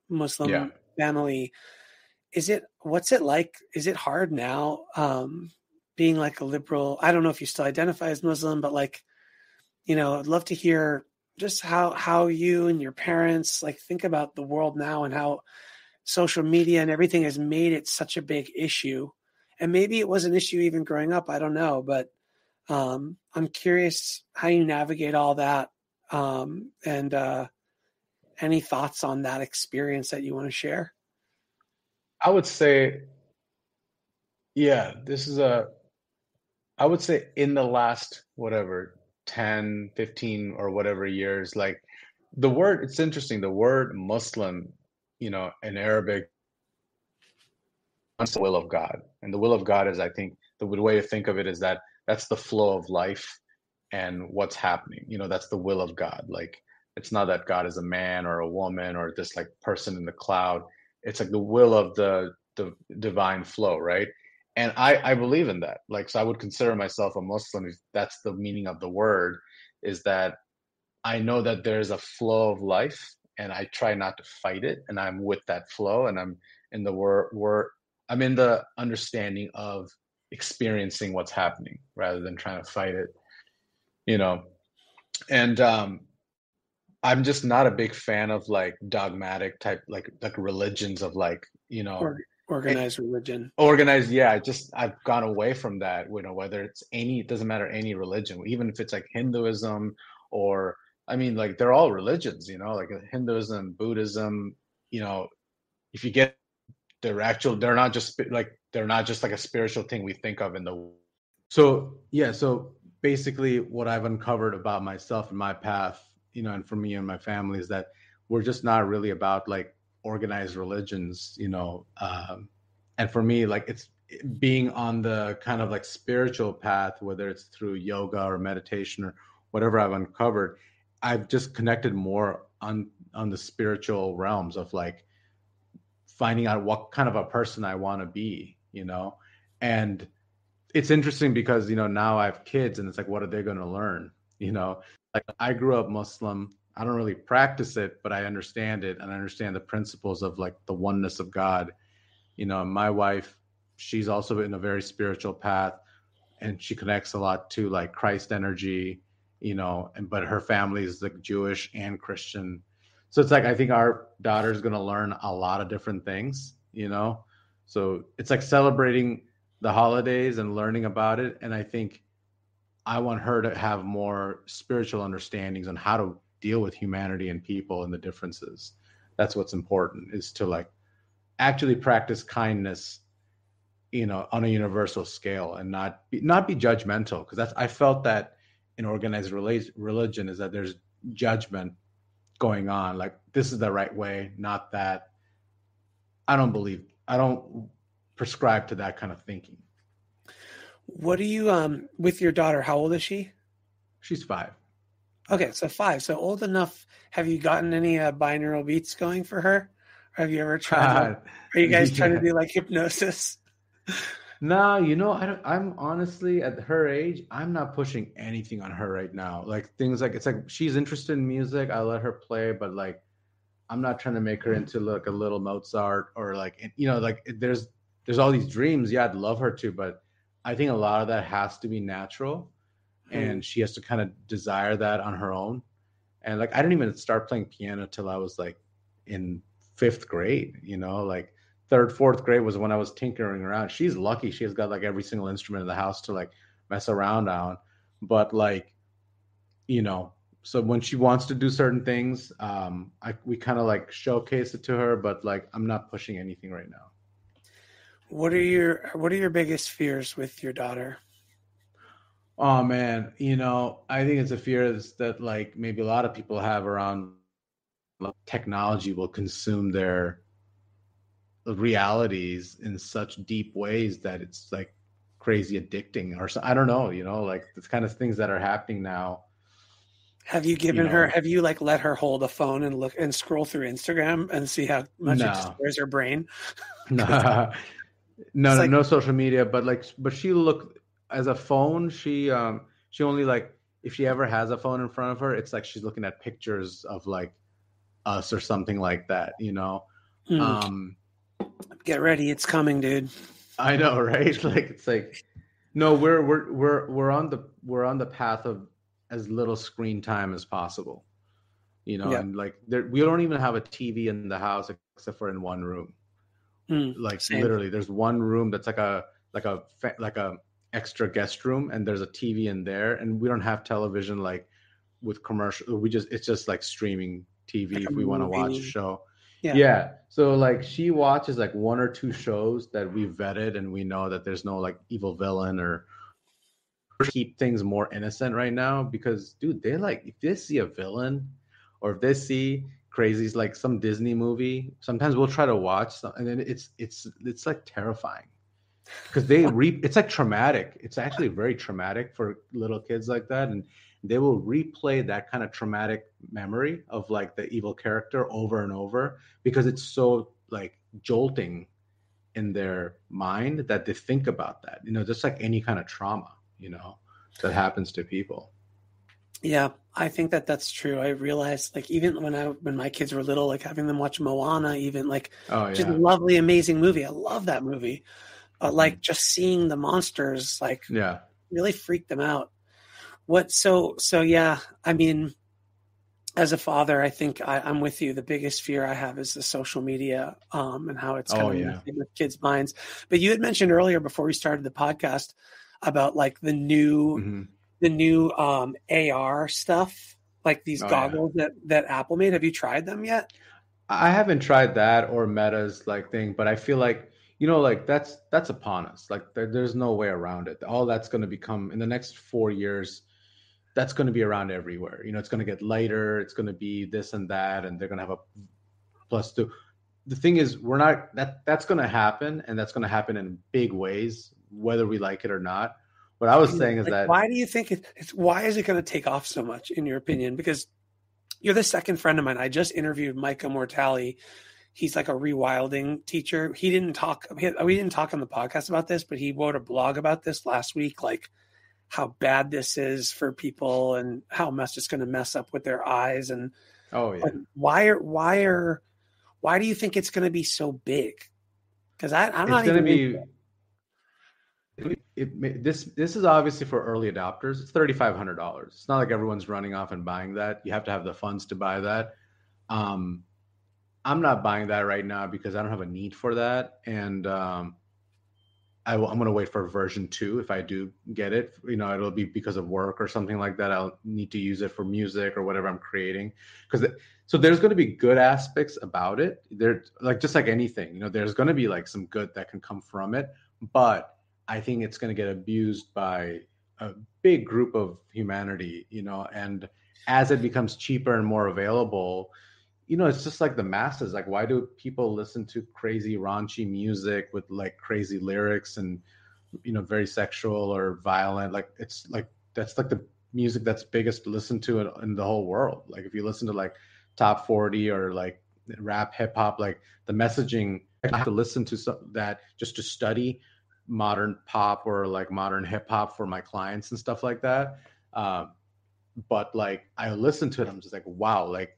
Muslim family. What's it like? Is it hard now being like a liberal? I don't know if you still identify as Muslim, but like, I'd love to hear just how you and your parents like think about the world now and how social media and everything has made it such a big issue. And maybe it was an issue even growing up. I don't know, but I'm curious how you navigate all that, and any thoughts on that experience that you want to share? I would say, I would say in the last, whatever, 10, 15 or whatever years, like it's interesting, the word Muslim, in Arabic, the will of God. And the will of God is, I think, the way to think of it is that that's the flow of life and what's happening. That's the will of God. Like, it's not that God is a man or a woman or this like person in the cloud. It's like the will of the divine flow, right? And I believe in that. Like, so I would consider myself a Muslim if that's the meaning of the word, is that I know that there's a flow of life and I try not to fight it. And I'm with that flow, and I'm in the I'm in the understanding of experiencing what's happening rather than trying to fight it, and I'm just not a big fan of like dogmatic type, like religions of like, Organized religion. Organized. Yeah. I've gone away from that, whether it's it doesn't matter, any religion, even if it's like Hinduism or, I mean, like they're all religions, like Hinduism, Buddhism, if you get they're not just like a spiritual thing we think of in the. So basically what I've uncovered about myself and my path, and for me and my family, is that we're just not really about like organized religions, and for me, like it's being on the kind of like spiritual path, whether it's through yoga or meditation or whatever I've uncovered, I've just connected more on the spiritual realms of like finding out what kind of a person I want to be, and it's interesting because, now I have kids and it's like, what are they going to learn? Like I grew up Muslim. I don't really practice it, but I understand it, and I understand the principles of like the oneness of God. My wife, she's also in a very spiritual path, and she connects a lot to like Christ energy, but her family is like Jewish and Christian. So it's like, I think our daughter is going to learn a lot of different things, so it's like celebrating the holidays and learning about it. And I think I want her to have more spiritual understandings on how to deal with humanity and people and the differences. That's what's important, is to like actually practice kindness, on a universal scale, and not be judgmental. Because I felt that in organized religion is that there's judgment going on. Like, this is the right way, not that. I don't prescribe to that kind of thinking. What do you, with your daughter, how old is she? She's 5. Okay, so 5. So old enough. Have you gotten any binaural beats going for her? Or have you ever tried? Are you guys trying to do like hypnosis? No, I'm honestly at her age, I'm not pushing anything on her right now. Like things like it's like she's interested in music, I let her play, but like I'm not trying to make her into like a little Mozart or like like there's all these dreams. Yeah, I'd love her to, but I think a lot of that has to be natural, Hmm. and she has to kind of desire that on her own. And like I didn't even start playing piano till I was like in fifth grade. Like third, fourth grade was when I was tinkering around. She's lucky; she has got like every single instrument in the house to like mess around on. But like you know so when she wants to do certain things, we kind of like showcase it to her, but like I'm not pushing anything right now. What are your biggest fears with your daughter? Oh man, I think it's a fear that like maybe a lot of people have around, like, technology will consume their realities in such deep ways that it's like crazy addicting, or so I don't know, like the kind of things that are happening now. you know Have you like let her hold a phone and look and scroll through Instagram and see how much it no. destroys her brain? 'Cause No, it's no, like, no social media, but like, but she look as a phone. She only like if she ever has a phone in front of her, it's like she's looking at pictures of like us or something like that. hmm, Um, get ready, it's coming, dude. I know, right? Like it's like no, we're on the path of as little screen time as possible. Yep. And like we don't even have a TV in the house except for in one room. Mm, Like same. literally there's one room that's like a extra guest room, and there's a TV in there, and we don't have television like with commercial. It's just like streaming TV Like a if we want to watch a movie. show. Yeah. Yeah, so like she watches like one or two shows that we vetted, and we know that there's no like evil villain, or keep things more innocent right now, because dude, they like if they see a villain, or if they see crazies like some Disney movie, sometimes we'll try to watch some, and then it's like terrifying, because it's like traumatic. It's actually very traumatic for little kids like that, and they will replay that kind of traumatic memory of like the evil character over and over, because it's so like jolting in their mind that they think about that, just like any kind of trauma, that happens to people. Yeah, I think that that's true. I realized like even when my kids were little, like having them watch Moana, even like Oh just yeah. lovely, amazing movie. I love that movie. But Hmm. like just seeing the monsters like Yeah. really freaked them out. So yeah, I mean, as a father, I think I'm with you. The biggest fear I have is the social media, and how it's kind Oh of yeah. messing with kids' minds. But you had mentioned earlier before we started the podcast about like Hmm. the new AR stuff, like these Oh yeah. goggles that Apple made. Have you tried them yet? I haven't tried that or Meta's like thing, but I feel like like that's upon us. Like there's no way around it. All that's going to become in the next 4 years. That's going to be around everywhere. It's going to get lighter. It's going to be this and that, and they're going to have a plus two. The thing is, we're not that's going to happen, and that's going to happen in big ways, whether we like it or not. What I was saying is Like, that why do you think it's why is it going to take off so much, in your opinion? Because you're the second friend of mine. I just interviewed Micah Mortali. He's like a rewilding teacher. We didn't talk on the podcast about this, but he wrote a blog about this last week, like how bad this is for people and how much it's going to mess up with their eyes. And oh like, yeah, why do you think it's going to be so big? Because I'm it's not going to even into be this is obviously for early adopters. It's $3,500. It's not like everyone's running off and buying that. You have to have the funds to buy that. Um, I'm not buying that right now because I don't have a need for that, and I'm going to wait for version 2. If I do get it, it'll be because of work or something like that. I'll need to use it for music or whatever I'm creating. So there's going to be good aspects about it. There, like just like anything, there's going to be like some good that can come from it. But I think it's going to get abused by a big group of humanity, and as it becomes cheaper and more available, it's just like the masses. Like, why do people listen to crazy raunchy music with like crazy lyrics and, very sexual or violent? Like, it's like, that's like the music that's biggest listened to in the whole world. Like, if you listen to like top 40 or like rap, hip hop, like the messaging, I have to listen to that just to study modern pop or like modern hip hop for my clients and stuff like that. But like I listen to it, I'm just like, wow, like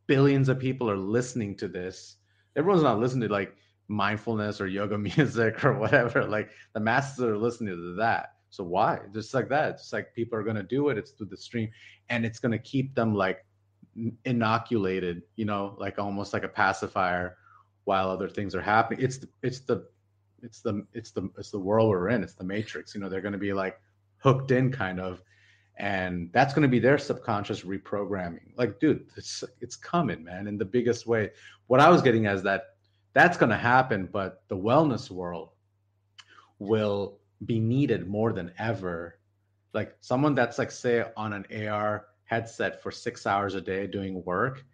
billions of people are listening to this. Everyone's not listening to like mindfulness or yoga music or whatever. Like the masses are listening to that. So why? Just like that. It's like people are going to do it. It's through the stream, and it's going to keep them like inoculated, like almost like a pacifier while other things are happening. It's the world we're in. It's the matrix. They're going to be like hooked in kind of, and that's going to be their subconscious reprogramming. Like, dude, it's coming, man, in the biggest way. What I was getting at is that's going to happen, but the wellness world will be needed more than ever. Like someone that's like, say, on an AR headset for 6 hours a day doing work,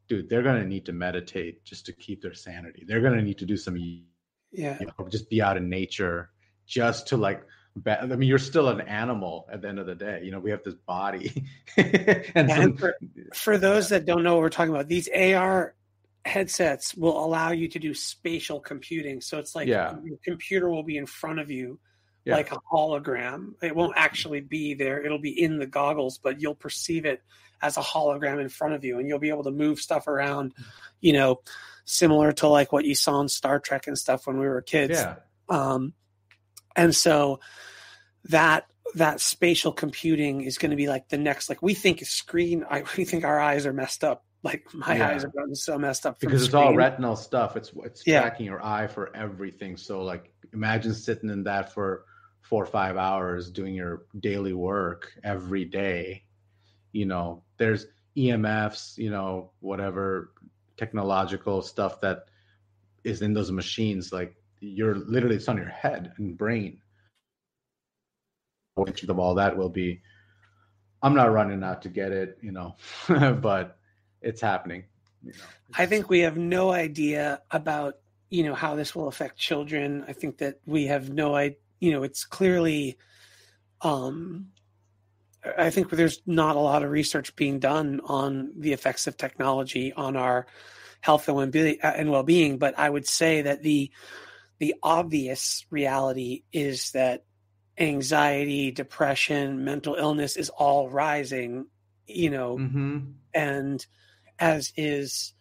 dude, they're going to need to meditate just to keep their sanity. They're going to need to do some, just be out in nature just to like, I mean, you're still an animal at the end of the day. We have this body. and for those that don't know what we're talking about, these AR headsets will allow you to do spatial computing. So it's like your computer will be in front of you like a hologram. It won't actually be there. It'll be in the goggles, but you'll perceive it as a hologram in front of you, and you'll be able to move stuff around, similar to like what you saw in Star Trek and stuff when we were kids. Yeah. And so that spatial computing is going to be like the next, like we think we think our eyes are messed up. Like my eyes are gotten so messed up because it's all retinal stuff. It's tracking your eye for everything. So like imagine sitting in that for 4 or 5 hours doing your daily work every day. There's EMFs, whatever technological stuff that is in those machines. Like you're literally, it's on your head and brain. Which of all that will be, I'm not running out to get it, but it's happening. I think we have no idea about, how this will affect children. I think that we have no idea, it's clearly, I think there's not a lot of research being done on the effects of technology on our health and well-being. But I would say that the obvious reality is that anxiety, depression, mental illness is all rising, and as is,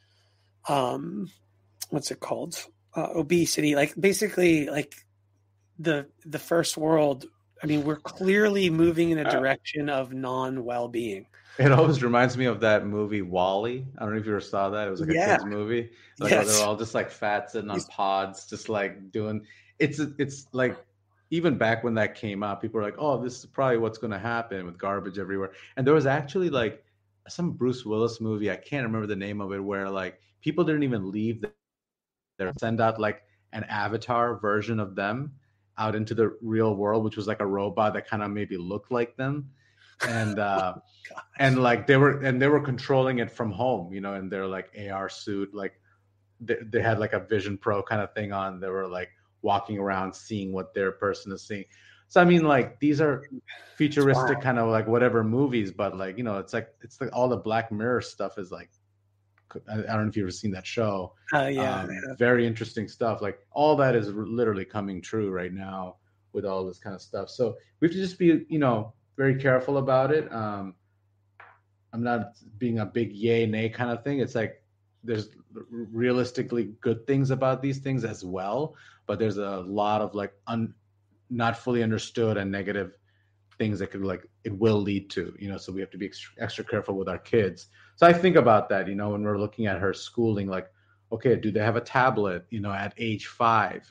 what's it called? Obesity, like basically like the first world. I mean, we're clearly moving in a direction of non-well-being. It always reminds me of that movie WALL-E. I don't know if you ever saw that. It was like a kid's movie. Like they're all just like fat sitting on pods, just like doing. It's like even back when that came out, people were like, "Oh, this is probably what's going to happen with garbage everywhere." And there was actually like some Bruce Willis movie. I can't remember the name of it, where like people didn't even leave their send out like an avatar version of them out into the real world, which was like a robot that kind of maybe looked like them, and and like they were controlling it from home, in their like AR suit, like they had like a Vision Pro kind of thing on. They were like walking around seeing what their person is seeing. So I mean, like these are futuristic kind of like whatever movies, but like it's like all the Black Mirror stuff is like, I don't know if you've ever seen that show. Very interesting stuff. Like all that is literally coming true right now with all this kind of stuff. So we have to just be, very careful about it. I'm not being a big yay, nay kind of thing. It's like there's realistically good things about these things as well, but there's a lot of like not fully understood and negative things that could like it will lead to, so we have to be extra careful with our kids. So I think about that, when we're looking at her schooling, like, okay, do they have a tablet, at age 5,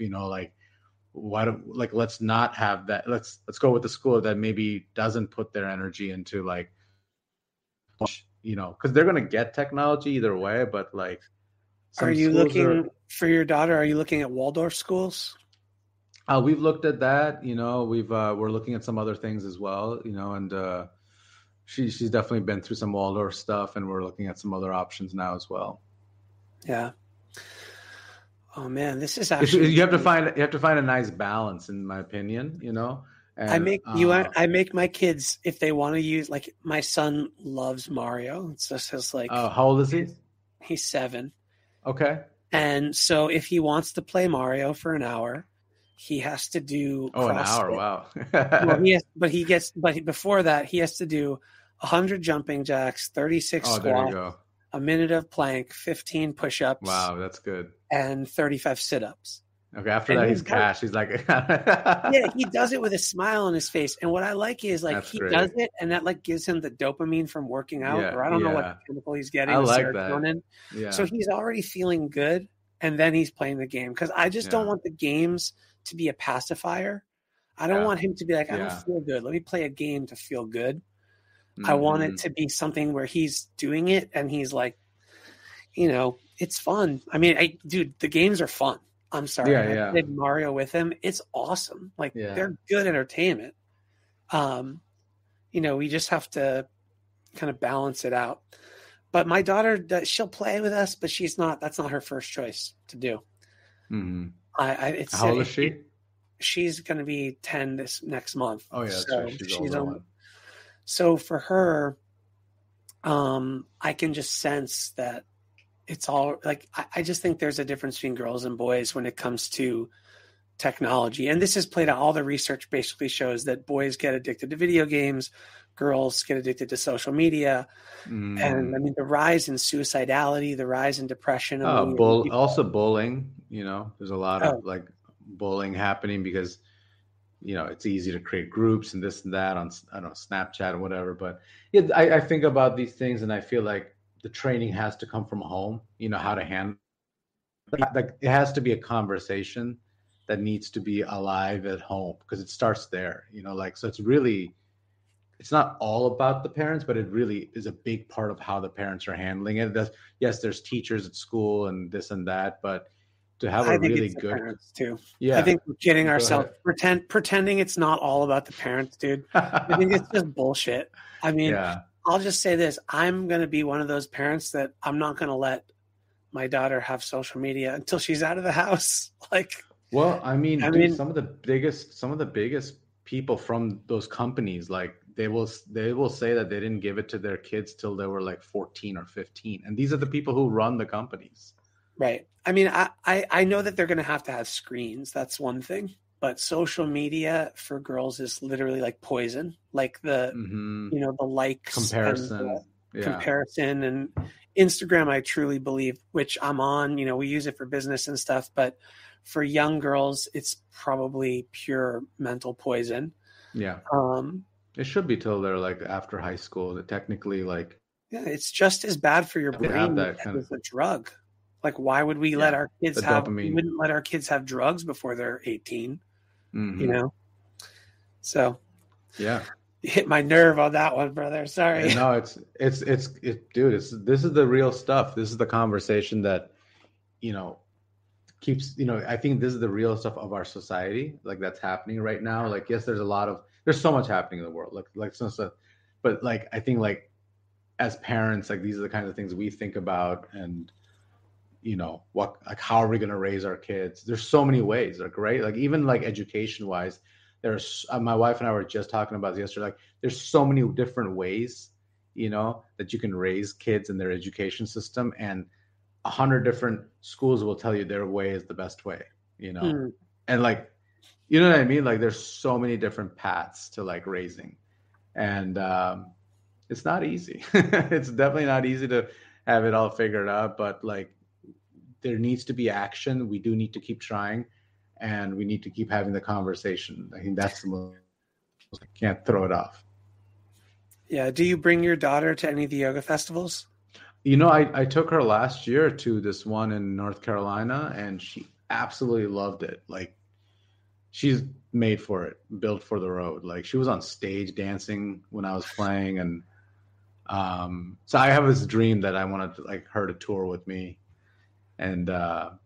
like let's not have that. Let's go with the school that maybe doesn't put their energy into like, because they're going to get technology either way, but like, are you looking for your daughter? Are you looking at Waldorf schools? We've looked at that, we're looking at some other things as well, and she's definitely been through some Waldorf stuff, and we're looking at some other options now as well. Yeah. Oh man, this is actually you have to find a nice balance, in my opinion, And, I make my kids, if they want to use, like my son loves Mario. It's just his like. How old is he? He's 7. Okay. And so if he wants to play Mario for an hour, he has to do Oh, CrossFit. an hour. Wow. But before that, he has to do 100 jumping jacks, 36 Oh, there you squats, go. a minute of plank, 15 push-ups. Wow, that's good. And 35 sit-ups. Okay, after that, he's cash. He's like, yeah, he does it with a smile on his face. And what I like is like That's he great. does it, and that like gives him the dopamine from working out, Yeah, or I don't know yeah. what chemical he's getting. I the like serotonin. that. Yeah. So he's already feeling good, and then he's playing the game. Because I just don't want the games to be a pacifier. I don't want him to be like, I don't feel good. Let me play a game to feel good. I want it to be something where he's doing it, and he's like, you know, it's fun. I mean, dude, the games are fun. I'm sorry. I played Mario with him. It's awesome. Like they're good entertainment. You know, we just have to kind of balance it out. But my daughter, she'll play with us, but that's not her first choice to do. Mm-hmm. How old is she? She's going to be 10 this next month. Oh yeah, that's right. She's older one. So for her, I can just sense that it's all like, I just think there's a difference between girls and boys when it comes to technology. And this is played out. All the research basically shows that boys get addicted to video games, girls get addicted to social media. And I mean, the rise in suicidality, the rise in depression. Also bullying, you know, there's a lot of like bullying happening because, you know, it's easy to create groups and this and that on, I don't know, Snapchat or whatever. But yeah, I think about these things and I feel like the training has to come from home, you know, how to handle like it has to be a conversation that needs to be alive at home because it starts there, you know, like, so it's not all about the parents, but it really is a big part of how the parents are handling it. Yes, there's teachers at school and this and that, but to have a really good parents too. Yeah. I think we're kidding ourselves, pretending it's not all about the parents, dude. I think it's just bullshit. I mean, I'll just say this. I'm going to be one of those parents that I'm not going to let my daughter have social media until she's out of the house. Like, well, I mean, some of the biggest people from those companies, like they will say that they didn't give it to their kids till they were like 14 or 15. And these are the people who run the companies. Right. I mean, I know that they're going to have screens. That's one thing. But social media for girls is literally like poison. Like the, you know, the likes. Comparison. Comparison and Instagram, I truly believe, which I'm on, you know, we use it for business and stuff. But for young girls, it's probably pure mental poison. Yeah. It should be till they're like after high school. That technically, like, it's just as bad for your brain as a drug. Like, why would we let our kids we wouldn't let our kids have drugs before they're 18, you know? So, yeah, you hit my nerve on that one, brother. Sorry. Yeah, no, dude, this is the real stuff. This is the conversation that, you know, keeps, you know, I think this is the real stuff of our society. Like that's happening right now. Like, yes, there's so much happening in the world. Like some stuff, but like, I think like as parents, like these are the kinds of things we think about and, you know, how are we going to raise our kids? There's so many ways, like, right? Like even like education wise, there's my wife and I were just talking about this yesterday. Like there's so many different ways, you know, that you can raise kids in their education system, and 100 different schools will tell you their way is the best way, you know? And like, you know what I mean? Like there's so many different paths to like raising, and it's not easy. It's definitely not easy to have it all figured out, but like, there needs to be action. We do need to keep trying, and we need to keep having the conversation. I think that's the most, I can't throw it off. Yeah. Do you bring your daughter to any of the yoga festivals? You know, I took her last year to this one in North Carolina, and she absolutely loved it. Like she's made for it, built for the road. Like she was on stage dancing when I was playing. And so I have this dream that I wanted like her to tour with me. And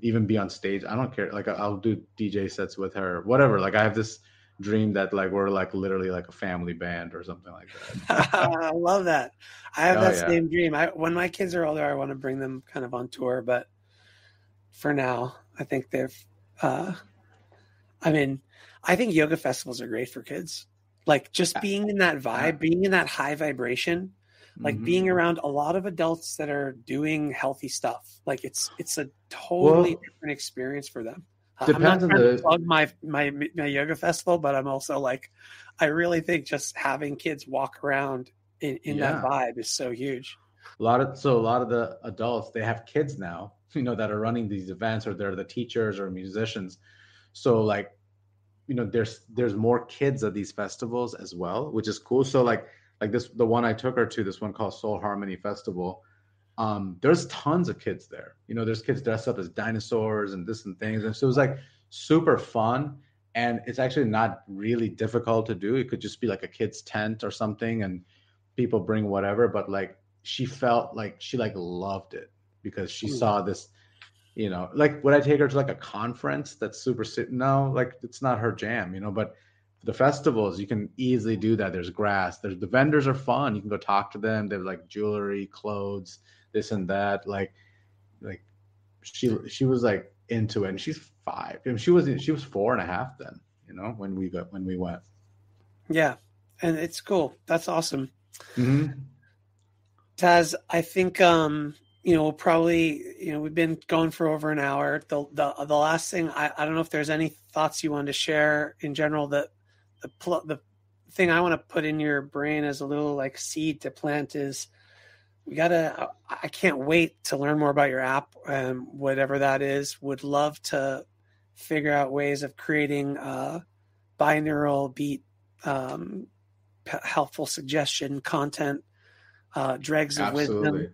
even be on stage. I don't care. Like I'll do DJ sets with her, whatever. Like I have this dream that like we're like literally like a family band or something like that. I love that. I have that same dream. When my kids are older, I want to bring them kind of on tour. But for now, I think I think yoga festivals are great for kids. Like just being in that vibe, being in that high vibration. Like being around a lot of adults that are doing healthy stuff. Like it's a totally different experience for them. I'm not trying to plug my yoga festival, but I'm also like, I really think just having kids walk around in that vibe is so huge. A lot of the adults, they have kids now, that are running these events, or they're the teachers or musicians. So like, there's more kids at these festivals as well, which is cool. So like this, the one I took her to, this one called Soul Harmony Festival. There's tons of kids there. There's kids dressed up as dinosaurs and this and things. And so it was like super fun. And it's actually not really difficult to do. It could just be like a kid's tent or something, and people bring whatever. But like, she felt like she like loved it because she saw this, like, would I take her to like a conference that's super no, like it's not her jam, but the festivals, you can easily do that. There's grass, the vendors are fun. You can go talk to them. They have like jewelry, clothes, this and that. Like she was like into it, and she's 5. I mean, she was 4.5 then, when we went. Yeah. And it's cool. That's awesome. Mm-hmm. Taz, I think, we'll probably, we've been going for over an hour. The last thing, I don't know if there's any thoughts you wanted to share in general. The thing I want to put in your brain as a little like seed to plant is I can't wait to learn more about your app, whatever that is. Would love to figure out ways of creating binaural beat, helpful suggestion content, dregs of wisdom,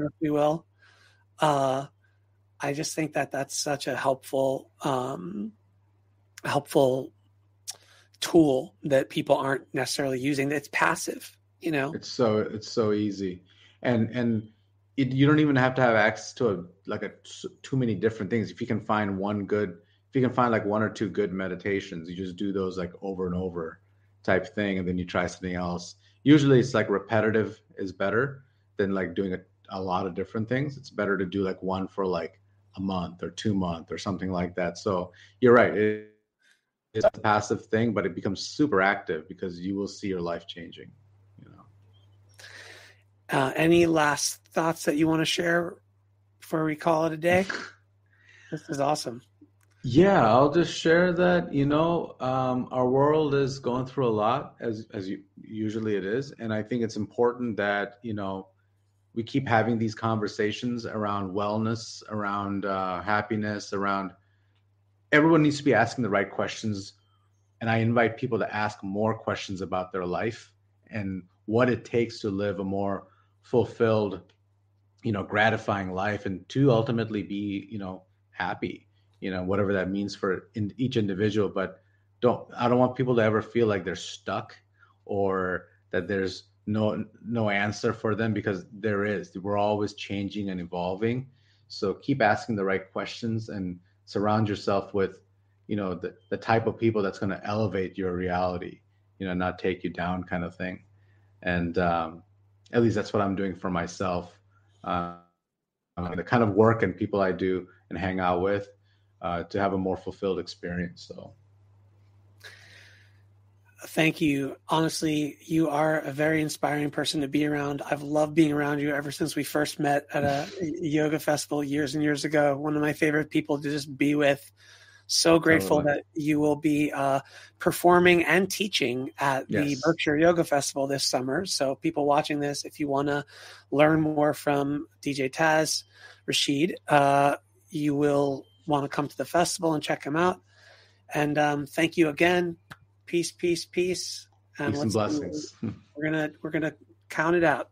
if we will. I just think that that's such a helpful tool that people aren't necessarily using. It's passive, It's so easy, and you don't even have to have access to too many different things. If you can find like 1 or 2 good meditations, you just do those like over and over type thing, and then you try something else. Usually it's like repetitive is better than like doing a lot of different things. It's better to do like one for like a month or 2 months or something like that. So you're right. It's a passive thing, but it becomes super active because you will see your life changing. Any last thoughts that you want to share before we call it a day? This is awesome. Yeah, I'll just share that, our world is going through a lot as usually it is. And I think it's important that, we keep having these conversations around wellness, around happiness, around everyone needs to be asking the right questions. And I invite people to ask more questions about their life and what it takes to live a more fulfilled, gratifying life, and to ultimately be, happy. Whatever that means for each individual. But I don't want people to ever feel like they're stuck or that there's no answer for them, because there is. We're always changing and evolving. So keep asking the right questions and surround yourself with, the type of people that's going to elevate your reality, not take you down, kind of thing. And at least that's what I'm doing for myself. The kind of work and people I do and hang out with, to have a more fulfilled experience. So thank you. Honestly, you are a very inspiring person to be around. I've loved being around you ever since we first met at a yoga festival years and years ago. One of my favorite people to just be with. So grateful that you will be performing and teaching at the Berkshire Yoga Festival this summer. So people watching this, if you want to learn more from DJ Taz Rashid, you will want to come to the festival and check him out. And thank you again. Peace, peace, peace. And peace and blessings. We're gonna count it out.